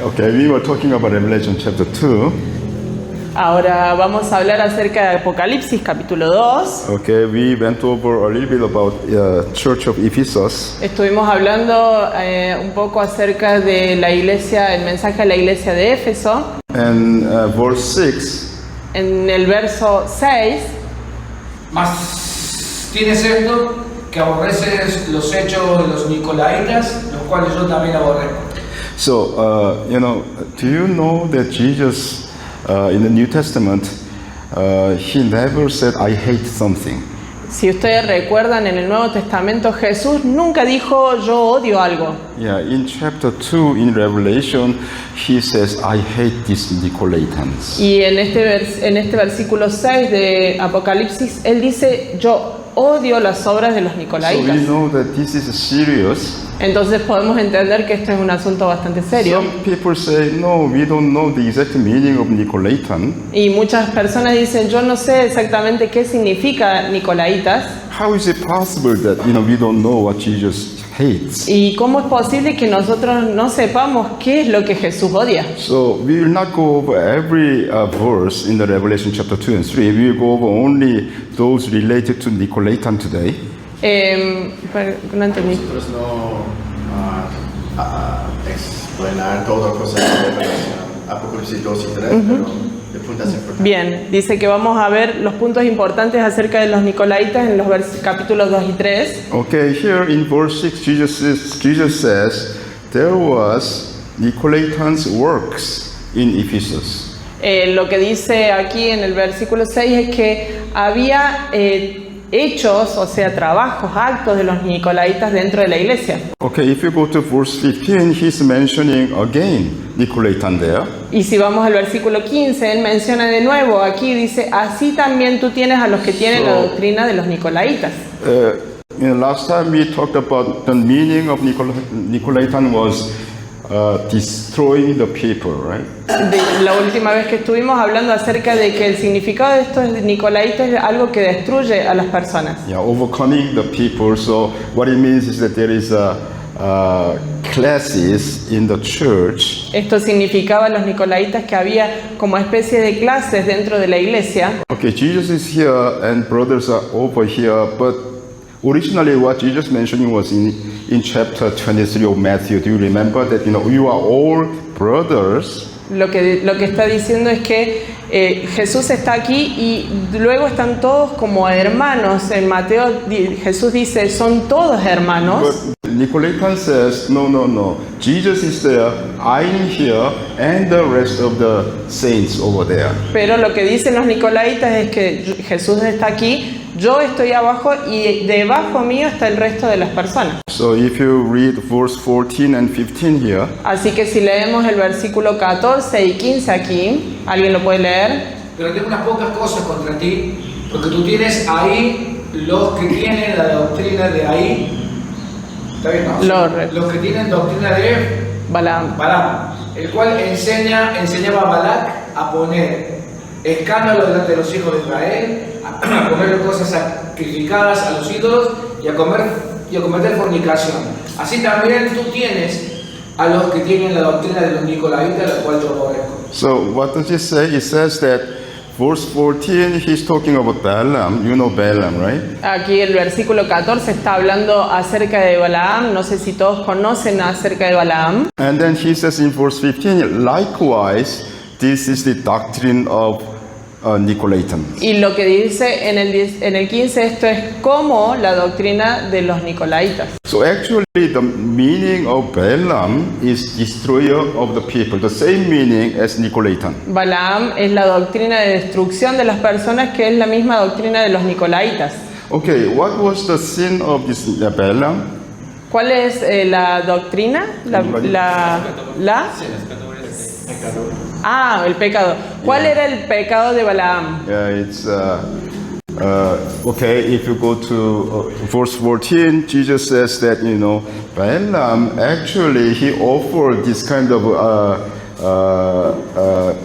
Okay, we were talking about Revelation chapter 2. Ahora vamos a hablar acerca de Apocalipsis capítulo 2. Okay, we went over a little bit about Church of Ephesus. Estuvimos hablando un poco acerca de la iglesia, el mensaje a la iglesia de Éfeso. And verse 6. En el verso 6. Mas tienes esto, que aborreces los hechos de los Nicolaitas, los cuales yo también aborrezco. So, do you know that Jesus in the New Testament, he never said, I hate something. Si ustedes recuerdan, en el Nuevo Testamento Jesús nunca dijo yo odio algo. Yeah, in chapter 2 in Revelation, he says, I hate these Nicolaitans. Y en este versículo 6 de Apocalipsis, él dice yo odio las obras de los So we Nicolaitas. know that this is serious. Entonces podemos entender que esto es un asunto bastante serio. Some people say, no, we don't know the exact meaning of Nicolaitan. Y muchas personas dicen, yo no sé exactamente qué significa Nicolaitas. How is it possible that we don't know what Jesus hates? ¿Y cómo es posible que nosotros no sepamos qué es lo que Jesús odia? So we will not go over every verse in the Revelation chapter 2 and 3. We will go over only those related to Nicolaitan today. No entendí. Nosotros no explicar todas las cosas de Revelación, Apocalipsis 2 y 3, pero de puntos importantes. Bien, dice que vamos a ver los puntos importantes acerca de los Nicolaitas en los capítulos 2 y 3. Okay, here in verse 6, Jesus says, there was Nicolaitans' works in Ephesus. Lo que dice aquí en el versículo 6 es que había hechos, o sea, trabajos, actos de los Nicolaitas dentro de la iglesia. Okay, if you go to verse 15, he's mentioning again Nicolaitan there. Y si vamos al versículo 15, él menciona de nuevo, aquí dice, así también tú tienes a los que tienen la doctrina de los Nicolaitas. Last time we talked about the meaning of Nicolaitan was destroying the people, right? La última vez que estuvimos hablando acerca de que el significado de estos Nicolaitas es algo que destruye a las personas. Yeah, overcoming the people. So what it means is that there is classes in the church. Esto significaba a los Nicolaitas que había como especie de clases dentro de la iglesia. Okay, Jesus is here and brothers are over here, but originally what Jesus mentioning was in chapter 23 of Matthew. Do you remember that you are all brothers? Lo que está diciendo es que Jesús está aquí y luego están todos como hermanos. En Mateo Jesús dice, son todos hermanos. But Nicolaitan says, no. Jesus is there, I'm here, and the rest of the saints over there. Pero lo que dicen los Nicolaitas es que Jesús está aquí, yo estoy abajo y debajo mío está el resto de las personas. So if you read verse 14 and 15 here, Así que si leemos el versículo 14 y 15 aquí, ¿alguien lo puede leer? Pero tengo unas pocas cosas contra ti, porque tú tienes ahí los que tienen la doctrina de ahí. ¿Está bien, no? Los que tienen doctrina de Balaam. Balaam, el cual enseñaba a Balac a poner escándalo delante de los hijos de Israel, a comer cosas sacrificadas a los ídolos y a cometer fornicación. Así también tú tienes a los que tienen la doctrina de los Nicolaitas, la cual yo aborrezco. so what does it say? It says that verse 14, he's talking about Balaam. You know Balaam, right? Aquí el versículo 14 está hablando acerca de Balaam. No sé si todos conocen acerca de Balaam. And then he says in verse 15, likewise, this is the doctrine of Nicolaitans. Y lo que dice en el 15, esto es como la doctrina de los Nicolaitas. So actually the meaning of Balaam is destroyer of the people, the same meaning as Nicolaitan. Balaam es la doctrina de destrucción de las personas, que es la misma doctrina de los Nicolaitas. Okay, what was the sin of this Balaam? ¿Cuál es la doctrina? El pecado. ¿Cuál era el pecado de Balaam? It's okay. If you go to verse 14, Jesus says that Balaam actually he offered this kind of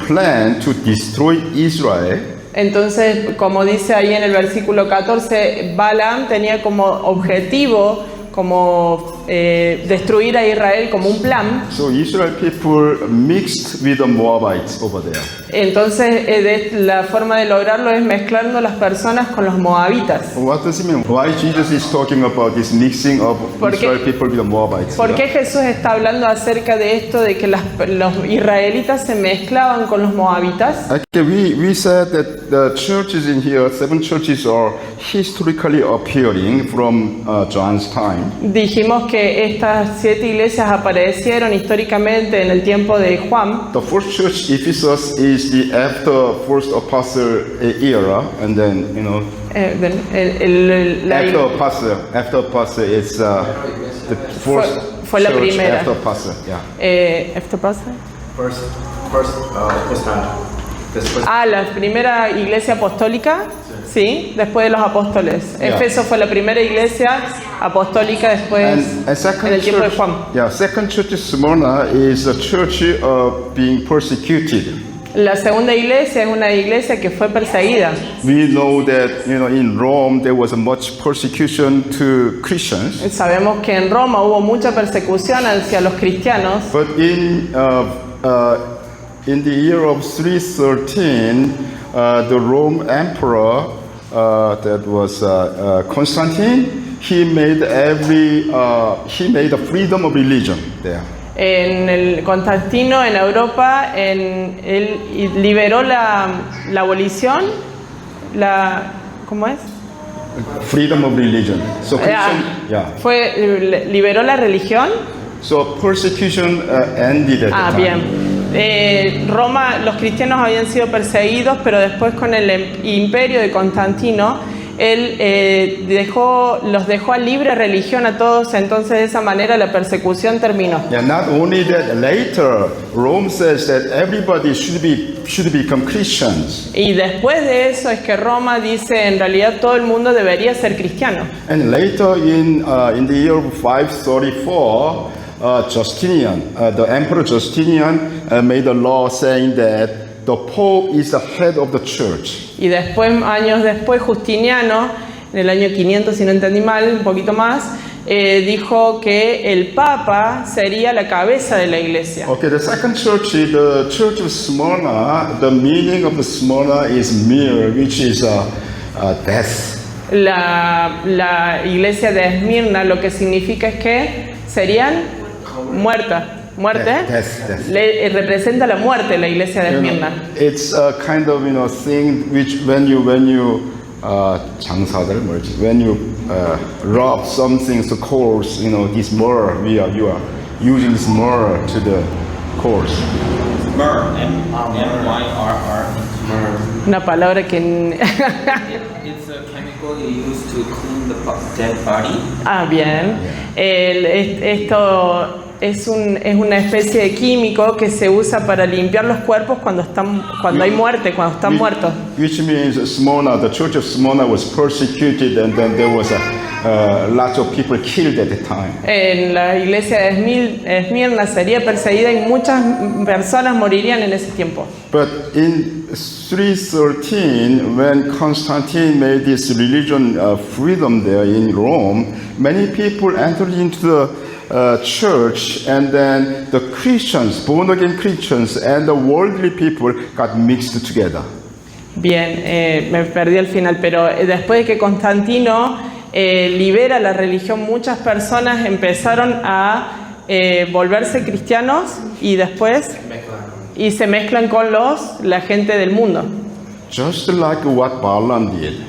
plan to destroy Israel. Entonces, como dice ahí en el versículo 14, Balaam tenía como objetivo como destruir a Israel como un plan. So Israel people mixed with the Moabites over there. Entonces la forma de lograrlo es mezclando las personas con los moabitas. What does it mean? Why Jesus is talking about this mixing of ¿Por qué? Israel people with the Moabites? ¿Por qué Jesús está hablando acerca de esto de que los israelitas se mezclaban con los moabitas? Okay, we said that the churches in here, 7 churches, are historically appearing from John's time. Dijimos que estas 7 iglesias aparecieron históricamente en el tiempo de Juan. The first church, Ephesus, is the after first apostle era, and then after apostle is the first fue la church primera. after apostle. Yeah. ¿After apostle? First apostle. Después, La primera iglesia apostólica, sí, después de los apóstoles. Yeah. Éfeso fue la primera iglesia apostólica después And second en el tiempo de church, Juan. yeah, second church Smyrna is a church being persecuted. La segunda iglesia es una iglesia que fue perseguida. We know that in Rome there was much persecution to Christians, Sabemos que en Roma hubo mucha persecución hacia los cristianos, but in the year of 313, the Rome emperor that was Constantine, he made a freedom of religion there. en el Constantino en Europa, él liberó la abolición, ¿cómo es? Freedom of religion. So Christian, yeah. Liberó la religión. So persecution ended at the time. Bien. Roma, los cristianos habían sido perseguidos, pero después con el imperio de Constantino, él los dejó a libre religión a todos, entonces de esa manera la persecución terminó. Yeah, not only that, later Rome says that everybody should become Christians. Y después de eso es que Roma dice, en realidad todo el mundo debería ser cristiano. And later in the year 534, Justinian, the Emperor Justinian, made a law saying that the Pope is the head of the church. Y después, años después, Justiniano, en el año 500, si no entendí mal, un poquito más, dijo que el Papa sería la cabeza de la iglesia. Okay, the second church, the Church of Smyrna, the meaning of the Smyrna is mir, which is death. La iglesia de Esmirna lo que significa es que serían muerte. Death. Representa la muerte la iglesia de Esmirna. It's a kind of thing which when you 장사들 뭐지? When you rub something to coals, this myrrh, you are using this myrrh to the coals. Myrrh, M-Y-R-R. Una palabra que It's a chemical you use to clean the dead body. bien. Esto es una especie de químico que se usa para limpiar los cuerpos cuando hay muerte, cuando están muertos. Which means Smyrna, the church of Smyrna was persecuted, and then there was lots of people killed at the time. En la iglesia de Esmirna sería perseguida y muchas personas morirían en ese tiempo. But in 313, when Constantine made this religion freedom there in Rome, many people entered into the church, and then the Christians, born again Christians, and the worldly people got mixed together. Bien, me perdí el final, pero después de que Constantino libera la religión, muchas personas empezaron a volverse cristianos y después se mezclan con la gente del mundo. Just like what Balaam did.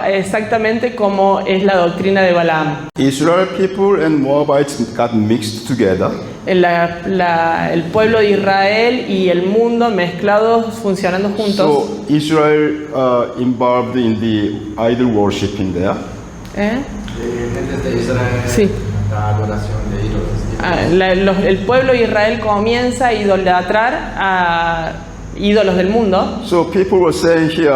Exactamente como es la doctrina de Balaam. Israel people and Moabites got mixed together. El pueblo de Israel y el mundo mezclados, funcionando juntos. So Israel involved in the idol worshiping there. Gentes de Israel, Sí. la adoración de ídolos. El pueblo de Israel comienza a idolatrar a ídolos del mundo. So people were saying here,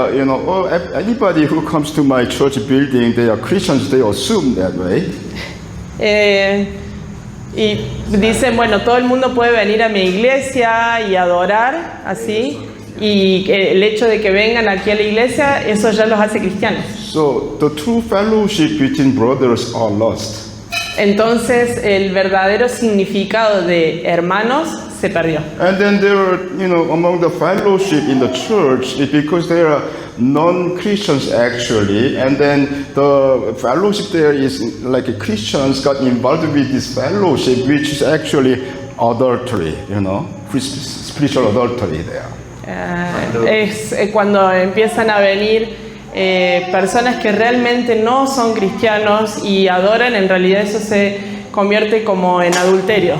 anybody who comes to my church building, they are Christians, they assume that way. Y dicen, bueno, todo el mundo puede venir a mi iglesia y adorar así, y el hecho de que vengan aquí a la iglesia, eso ya los hace cristianos. So the true fellowship between brothers are lost. Entonces el verdadero significado de hermanos se perdió. And then there are, among the fellowship in the church, because there are non-Christians actually, and then the fellowship there is like Christians got involved with this fellowship, which is actually adultery, spiritual adultery there. Es cuando empiezan a venir personas que realmente no son cristianos y adoran, en realidad eso se convierte como en adulterio.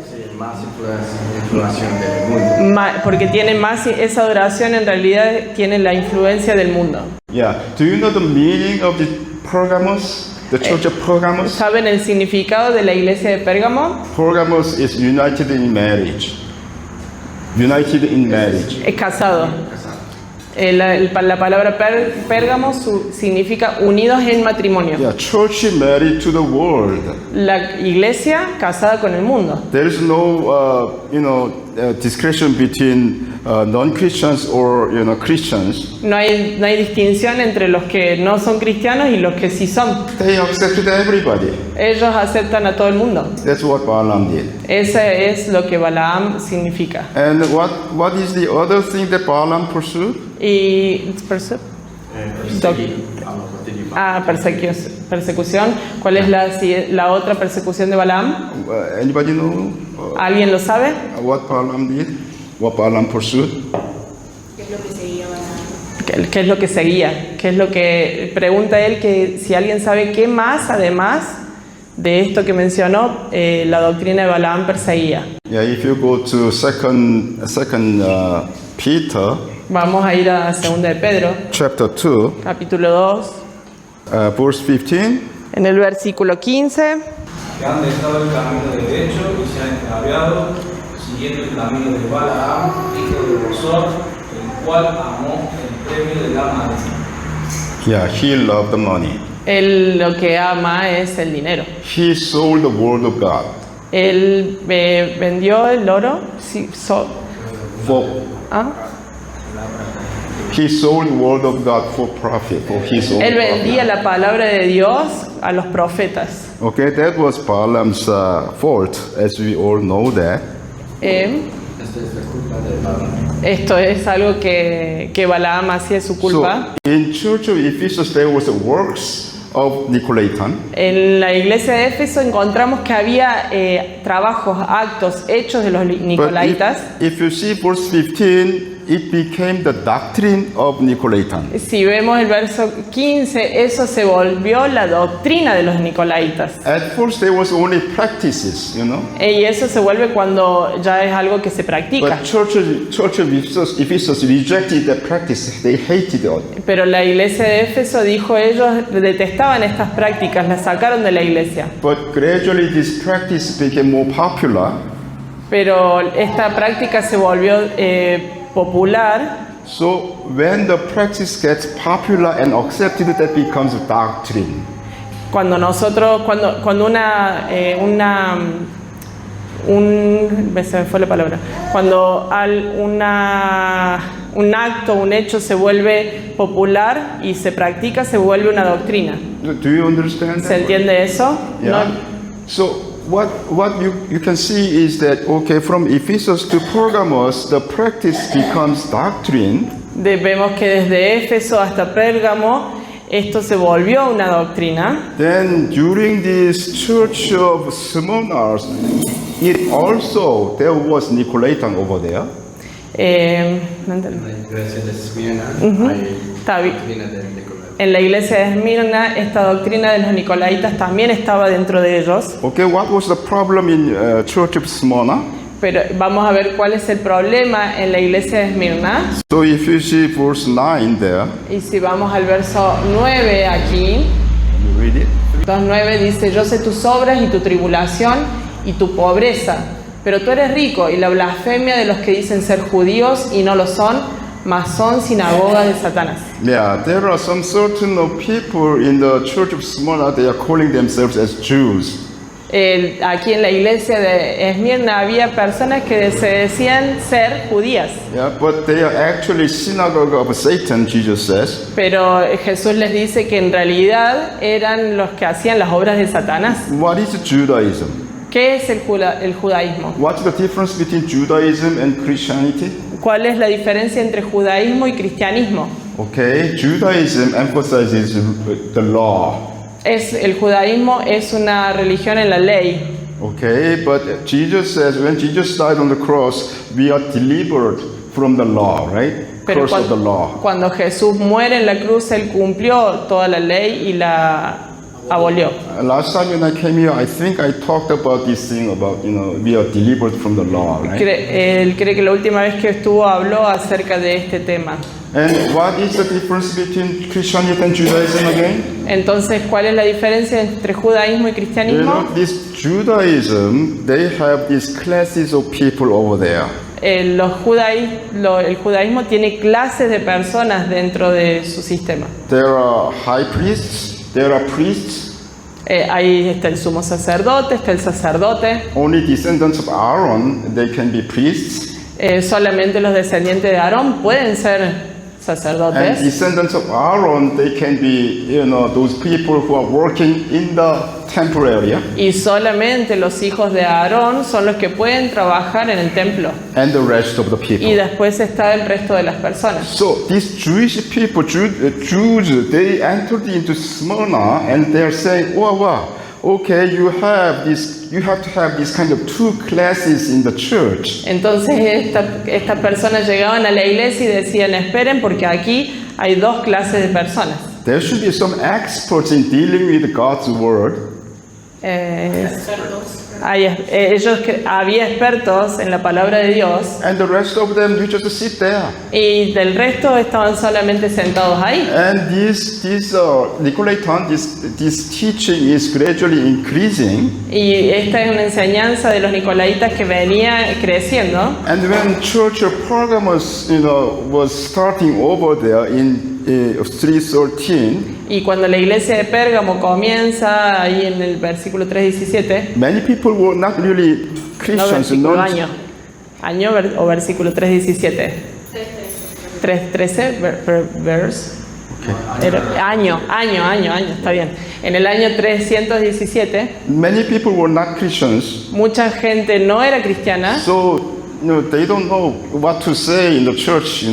Sí, más influencia del mundo. Porque tienen más, esa adoración en realidad tiene la influencia del mundo. Yeah. Do you know the meaning of the Pergamos? The church of Pergamos? ¿Saben el significado de la iglesia de Pérgamo? Pergamos is united in marriage. United in marriage. Es casado. La palabra Pérgamo significa unidos en matrimonio. Yeah, church married to the world. La iglesia casada con el mundo. There is no, discretion between non-Christians or Christians. No hay distinción entre los que no son cristianos y los que sí son. They accepted everybody. Ellos aceptan a todo el mundo. That's what Balaam did. Ese es lo que Balaam significa. And what is the other thing that Balaam pursued? Y persecución. ¿Cuál es la otra persecución de Balaam? Anybody know ¿Alguien lo sabe? what Balaam did? What Balaam pursued? ¿Qué es lo que seguía Balaam? ¿Qué es lo que seguía? ¿Qué es lo que pregunta él? Que si alguien sabe qué más, además de esto que mencionó, la doctrina de Balaam perseguía. Yeah, if you go to second Peter, Vamos a ir a 2 de Pedro, chapter 2, capítulo 2, verse 15. en el versículo 15. Que han dejado el camino derecho y se han extraviado, siguiendo el camino de Balaam, hijo de Bosor, el cual amó el premio de la mano. Yeah, he loved the money. Él lo que ama es el dinero. He sold the word of God Él vendió el oro. for. He sold the word of God for profit, for his own Él profit. vendía la palabra de Dios a los profetas. Okay, that was Balaam's fault, as we all know that. Esta es la culpa de Balaam. Esto es algo que Balaam hacía su culpa. So, in Church of Ephesus, there was the works of Nicolaitan. En la iglesia de Éfeso encontramos que había trabajos, actos, hechos de los But nicolaitas. if you see verse 15, it became the doctrine of Nicolaitan. Si vemos el verso 15, eso se volvió la doctrina de los nicolaitas. At first, there was only practices, Y eso se vuelve cuando ya es algo que se practica. But Church of Ephesus rejected that practice. They hated it. Pero la iglesia de Éfeso dijo, ellos detestaban estas prácticas, las sacaron de la iglesia. But gradually, this practice became more popular. Pero esta práctica se volvió popular. So when the practice gets popular and accepted, that becomes a doctrine. Cuando nosotros, cuando se me fue la palabra. Cuando un acto, un hecho se vuelve popular y se practica, se vuelve una doctrina. Do you understand ¿Se that? entiende eso? Yeah. No. So what you can see is that, okay, from Ephesus to Pergamos, the practice becomes doctrine. Vemos que desde Éfeso hasta Pérgamo esto se volvió una doctrina. Then during this church of Smyrna, it also, there was Nicolaitan over there. No entendí. La iglesia de Esmirna Está hay bien. doctrina de Nicolás. En la iglesia de Esmirna, esta doctrina de los nicolaitas también estaba dentro de ellos. Okay, what was the problem in church of Smyrna? Pero vamos a ver cuál es el problema en la iglesia de Esmirna. So if you see verse 9 there, Y si vamos al verso 9 aquí, you read it. 2:9 dice, yo sé tus obras y tu tribulación y tu pobreza, pero tú eres rico, y la blasfemia de los que dicen ser judíos y no lo son, mas son sinagoga de Satanás. Yeah, there are some certain people in the church of Smyrna, they are calling themselves as Jews. Aquí en la iglesia de Esmirna había personas que se decían ser judías, Yeah, but they are actually synagogue of Satan, Jesus says. pero Jesús les dice que en realidad eran los que hacían las obras de Satanás. What is Judaism? ¿Qué es el judaísmo? What's the difference between Judaism and Christianity? ¿Cuál es la diferencia entre judaísmo y cristianismo? Okay, Judaism emphasizes the law. El judaísmo es una religión en la ley, Okay, but Jesus says when Jesus died on the cross, we are delivered from the law, right? pero Curse of the law. cuando Jesús muere en la cruz, Él cumplió toda la ley y la abolió. Last time when I came here, I think I talked about this thing about, we are delivered from the law, right? Él cree que la última vez que estuvo habló acerca de este tema. And what is the difference between Christianity and Judaism again? Entonces, ¿cuál es la diferencia entre judaísmo y cristianismo? This Judaism, they have these classes of people over there. El judaísmo tiene clases de personas dentro de su sistema. There are high priests, there are priests, Ahí está el sumo sacerdote, está el sacerdote. only descendants of Aaron, they can be priests. Solamente los descendientes de Aarón pueden ser And sacerdotes. descendants of Aaron, they can be, those people who are working in the temple area. Y solamente los hijos de Aarón son los que pueden trabajar en el templo. And the rest of the Y people. después está el resto de las personas. So these Jewish people, Jews, they entered into Smyrna and they're saying, wow, okay, you have to have this kind of two classes in the church. Entonces estas personas llegaban a la iglesia y decían, esperen porque aquí hay dos clases de personas. There should be some experts in dealing with God's word. Había expertos en la palabra de Dios And the rest of them, you just sit there. y del resto estaban solamente sentados ahí. And this Nicolaitan, this teaching is gradually increasing. Y esta es una enseñanza de los nicolaitas que venía creciendo. And when Church of Pergamos, was starting over there in 3:13, Y cuando la iglesia de Pérgamo comienza ahí en el versículo 3:17, many people were not really no Christians. versículo, año o versículo 3:17. 3:13 verse. Año, está bien. En el año 317, Many people were not Christians, mucha gente no era cristiana, so they don't know what to say in the church.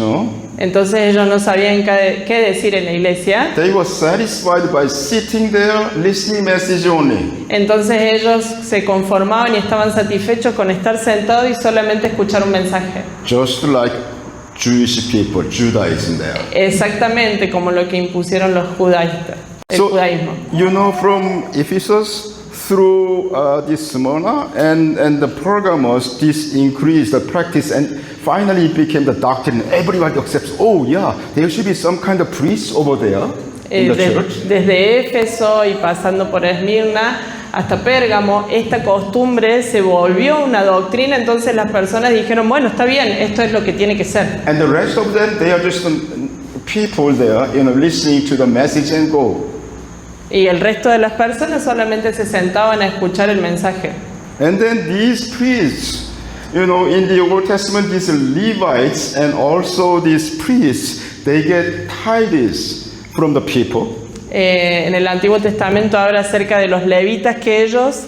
entonces ellos no sabían qué decir en la iglesia. They were satisfied by sitting there, listening message only. Entonces ellos se conformaban y estaban satisfechos con estar sentados y solamente escuchar un mensaje. Just like Jewish people, Judaism there. Exactamente como lo que impusieron los judaístas, el So, judaísmo. from Ephesus through this Smyrna and the Pergamos, this increased the practice and finally it became the doctrine. Everybody accepts, oh yeah, there should be some kind of priest over there in the church. Desde Éfeso y pasando por Esmirna hasta Pérgamo, esta costumbre se volvió una doctrina, entonces las personas dijeron, bueno, está bien, esto es lo que tiene que ser. And the rest of them, they are just people there, listening to the message and go. Y el resto de las personas solamente se sentaban a escuchar el mensaje. And then these priests, in the Old Testament, these Levites and also these priests, they get tithes from the people. En el Antiguo Testamento habla acerca de los levitas que ellos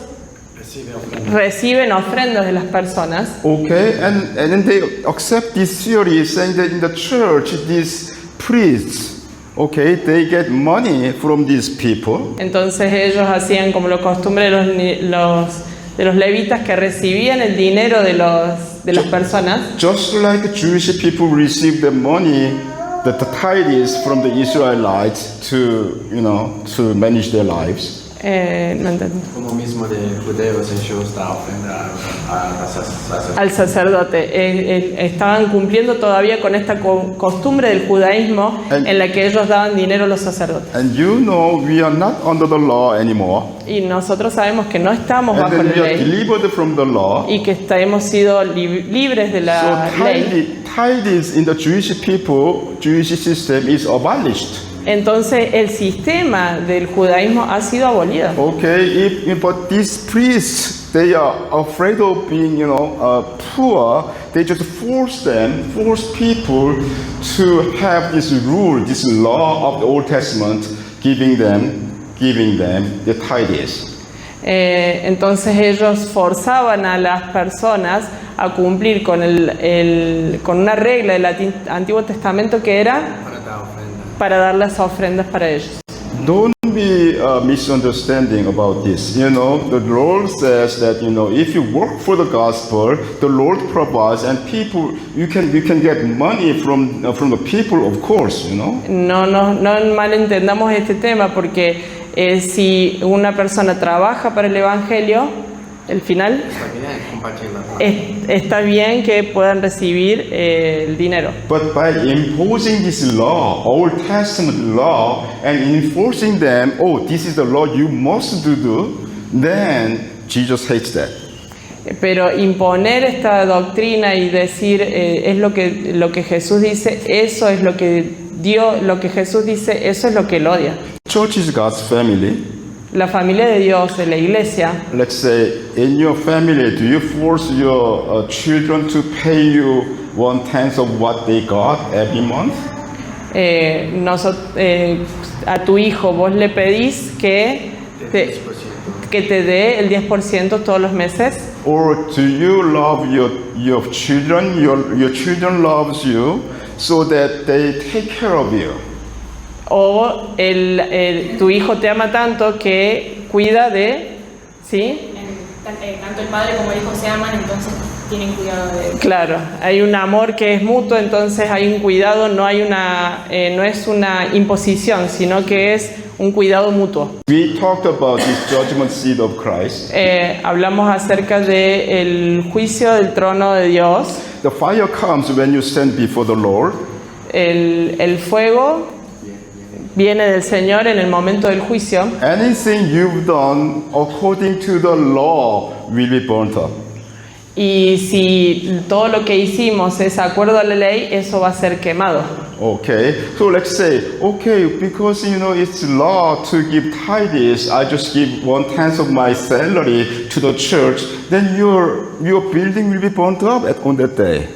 reciben ofrendas de las personas. Okay, and then they accept this theory saying that in the church, these priests, okay, they get money from these people. Entonces ellos hacían como lo costumbre de los levitas que recibían el dinero de las personas. Just like Jewish people receive the money, the tithes from the Israelites to manage their lives. No entendí. Como mismo de judeos, ellos da ofrenda a sacerdotes. Al sacerdote. Estaban cumpliendo todavía con esta costumbre del judaísmo en la que ellos daban dinero a los sacerdotes. And we are not under the law anymore. Y nosotros sabemos que no estamos And bajo then la we are ley delivered from the law. y que hemos sido libres de la So ley. tithes in the Jewish system is abolished. entonces el sistema del judaísmo ha sido abolido. Okay, but these priests, they are afraid of being, poor. They just force people to have this rule, this law of the Old Testament, giving them the tithes. Entonces ellos forzaban a las personas a cumplir con con una regla del Antiguo Testamento que era para dar las ofrendas para ellos. Don't be misunderstanding about this. The Lord says that if you work for the gospel, the Lord provides, and people you can get money from the people, of course. No malentendamos este tema, porque si una persona trabaja para el Evangelio, el final está bien que puedan recibir el dinero. But by imposing this law, Old Testament law, and enforcing them, this is the law you must do, then Jesus hates that. Pero imponer esta doctrina y decir es lo que Jesús dice, eso es lo que Jesús dice, eso es lo que él odia. Church is God's family. La familia de Dios, de la iglesia. Let's say, in your family, do you force your children to pay you 1/10 of what they got every month? A tu hijo vos le pedís que te dé el 10% todos los meses. Or do you love your children? Your children loves you so that they take care of you. O tu hijo te ama tanto que cuida de, ¿sí? Tanto el padre como el hijo se aman, entonces tienen cuidado de él. Claro, hay un amor que es mutuo, entonces hay un cuidado, no es una imposición, sino que es un cuidado mutuo. We talked about this judgment seat of Christ. Hablamos acerca del juicio del trono de Dios. The fire comes when you stand before the Lord. El fuego viene del Señor en el momento del juicio. Anything you've done according to the law will be burnt up. Y si todo lo que hicimos es acuerdo a la ley, eso va a ser quemado. Okay, so let's say, because it's law to give tithes, I just give 1/10 of my salary to the church, then your building will be burnt up on that day.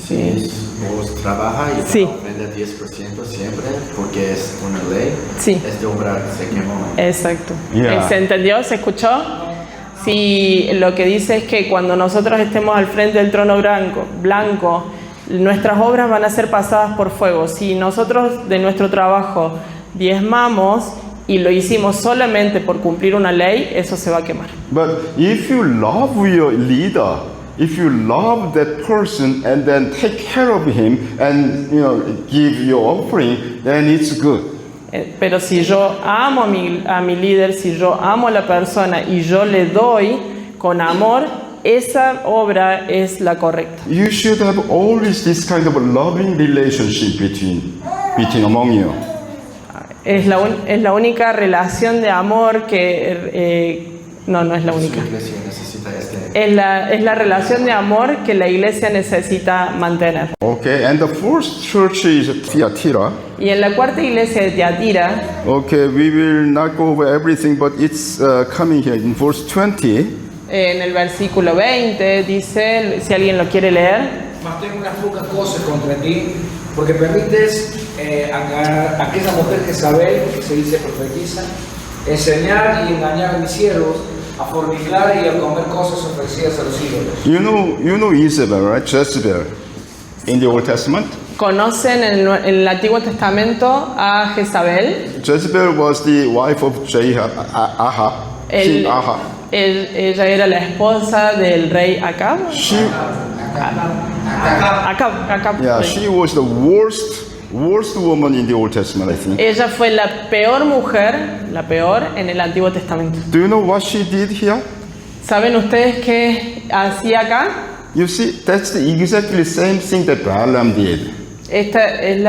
Sí. Vos trabajas y Sí. ofrenda 10% siempre porque es una ley. Sí. Este obra se quemó. Exacto. Yeah. ¿Se entendió? ¿Se escuchó? Sí, lo que dice es que cuando nosotros estemos al frente del trono blanco, nuestras obras van a ser pasadas por fuego. Si nosotros de nuestro trabajo diezmamos y lo hicimos solamente por cumplir una ley, eso se va a quemar. But if you love your leader, if you love that person and then take care of him and give your offering, then it's good. Pero si yo amo a mi líder, si yo amo a la persona y yo le doy con amor, esa obra es la correcta. You should have always this kind of a loving relationship between among you. Es la única relación de amor que no es la única. Su iglesia necesita Es la relación de amor que la iglesia necesita mantener. Okay, and the fourth church is Thyatira. Y en la cuarta iglesia de Tiatira, Okay, we will not go over everything, but it's coming here in verse 20. en el versículo 20 dice, si alguien lo quiere leer, Mas tengo unas pocas cosas contra ti, porque permites a aquella mujer Jezabel, que se dice profetiza, enseñar y engañar a mis siervos, a fornicar y a comer cosas ofrecidas a los ídolos. You know Isabel, right? Jezebel in the Old Testament. ¿conocen en el Antiguo Testamento a Jezabel? Jezebel was the wife of Ahab, King Ahab. Ella era la esposa del rey Acab. Acab. She was the worst woman in the Old Testament, I think. Ella fue la peor mujer, la peor en el Antiguo Testamento. Do you know what she did here? ¿Saben ustedes qué hacía acá? You see, that's exactly the same thing that Balaam did. Esta es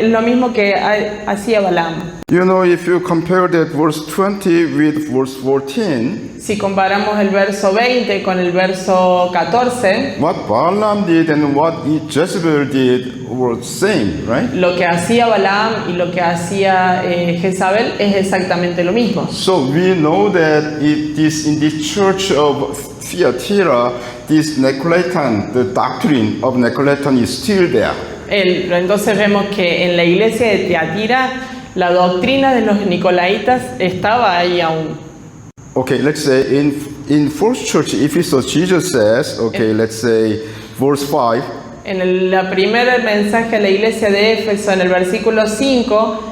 lo mismo que hacía Balaam. You know, if you compare that verse 20 with verse 14, Si comparamos el verso 20 con el verso 14, what Balaam did and what Jezebel did were same, right? lo que hacía Balaam y lo que hacía Jezabel es exactamente lo mismo. So we know that in this church of Thyatira, this Nicolaitan, the doctrine of Nicolaitan is still there. Entonces vemos que en la iglesia de Tiatira la doctrina de los nicolaitas estaba ahí aún. Okay, let's say in first church Ephesus, Jesus says, okay, let's say verse 5, En el primer mensaje a la iglesia de Éfeso, en el versículo 5,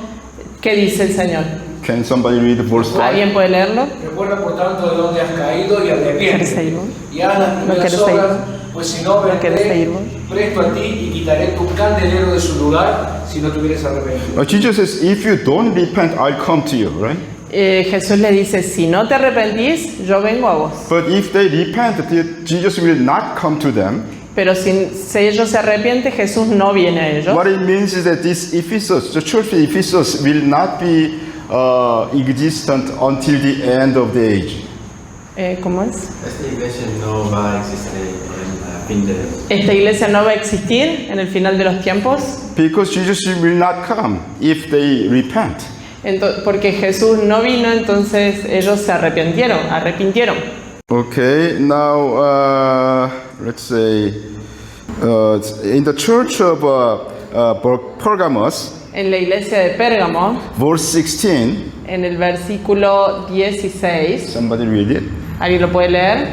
¿qué dice el Señor? can somebody read verse 5? ¿Alguien puede leerlo? Recuerda por tanto de dónde has caído y ¿Quieres seguir arrepiéntete. vos? Y haz las primeras querés seguir? obras, pues si no ¿No querés seguir vendré vos? presto a ti y quitaré tu candelero de su lugar si no te hubieras arrepentido. Jesus says, if you don't repent, I'll come to you, right? Jesús le dice, si no te arrepentís, yo vengo a vos. But if they repent, Jesus will not come to them. Pero si ellos se arrepienten, Jesús no viene a ellos. What it means is that this Ephesus, the church of Ephesus, will not be existent until the end of the age. ¿Cómo es? Esta iglesia no va a existir en el fin de Esta iglesia no va a existir en el final de los tiempos, Because Jesus will not come if they repent. porque Jesús no vino, entonces ellos se arrepintieron. Okay, now let's say in the church of Pergamos, En la iglesia de Pérgamo, verse 16, en el versículo 16, somebody read it. ¿alguien lo puede leer?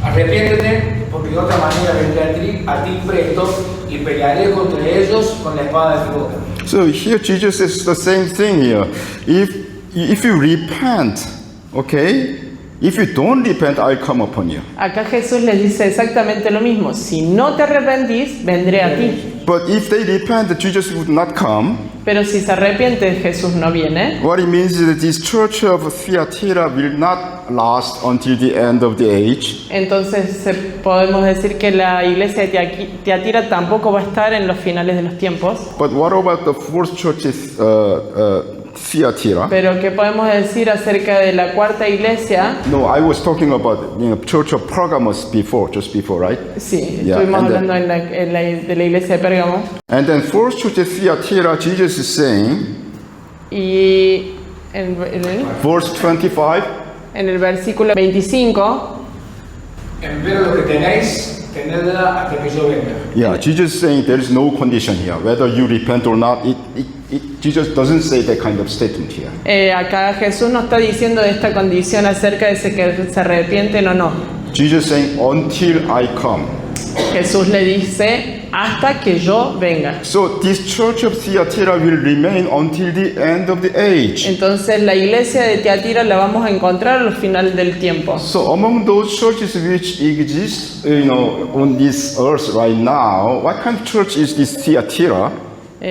Arrepiéntete, porque de otra manera vendré a ti presto y pelearé contra ellos con la espada de mi boca. So here Jesus says the same thing here. If you repent, okay, if you don't repent, I'll come upon you. Acá Jesús les dice exactamente lo mismo. Si no te arrepentís, vendré a ti. But if they repent, Jesus would not come. Pero si se arrepiente, Jesús no viene. What it means is that this church of Thyatira will not last until the end of the age. Entonces podemos decir que la iglesia de Tiatira tampoco va a estar en los finales de los tiempos. But what about the fourth church of Thyatira? Pero ¿qué podemos decir acerca de la cuarta iglesia? No, I was talking about church of Pergamos before, just before, right? Sí, Yeah, estuvimos and hablando de la iglesia de Pérgamo. And then fourth church of Thyatira, Jesus is saying, Y verse 25, en el versículo 25, Empero lo que tenéis, tenedla hasta que yo venga. yeah, Jesus is saying there is no condition here, whether you repent or not. Jesus doesn't say that kind of statement here. acá Jesús no está diciendo de esta condición acerca de si que se arrepienten o no. Jesus is saying, until I come. Jesús le dice, hasta que yo venga. So this church of Thyatira will remain until the end of the age. Entonces la iglesia de Tiatira la vamos a encontrar al final del tiempo. So among those churches which exist, on this earth right now, what kind of church is this Thyatira? Si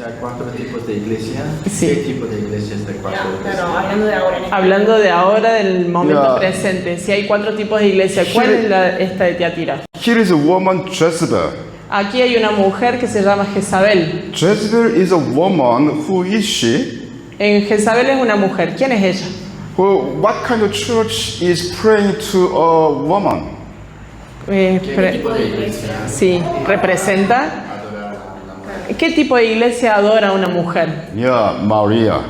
hay cuatro tipos de iglesia, Sí. ¿qué tipo de iglesia es de cuatro Claro, hablando de ahora. Hablando de ahora, del momento Yeah. presente, si hay 4 tipos de iglesia, ¿cuál es esta de Tiatira? Here is a woman, Jezebel. Aquí hay una mujer que se llama Jezabel. Jezebel is a woman. Who is she? Jezabel es una mujer. ¿Quién es ella? What kind of church is praying to a woman? Tipo de iglesia. Sí, representa. ¿Qué tipo de iglesia adora a una mujer? Yeah, Maria,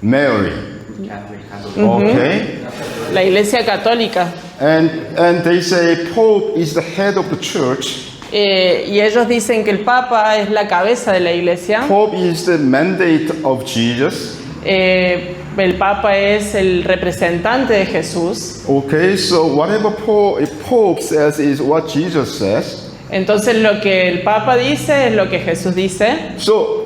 Mary. Okay. La iglesia católica. And they say Pope is the head of the church. Y ellos dicen que el Papa es la cabeza de la iglesia. Pope is the mandate of Jesus. El Papa es el representante de Jesús. Okay, so whatever Pope says is what Jesus says. Entonces lo que el Papa dice es lo que Jesús dice. So,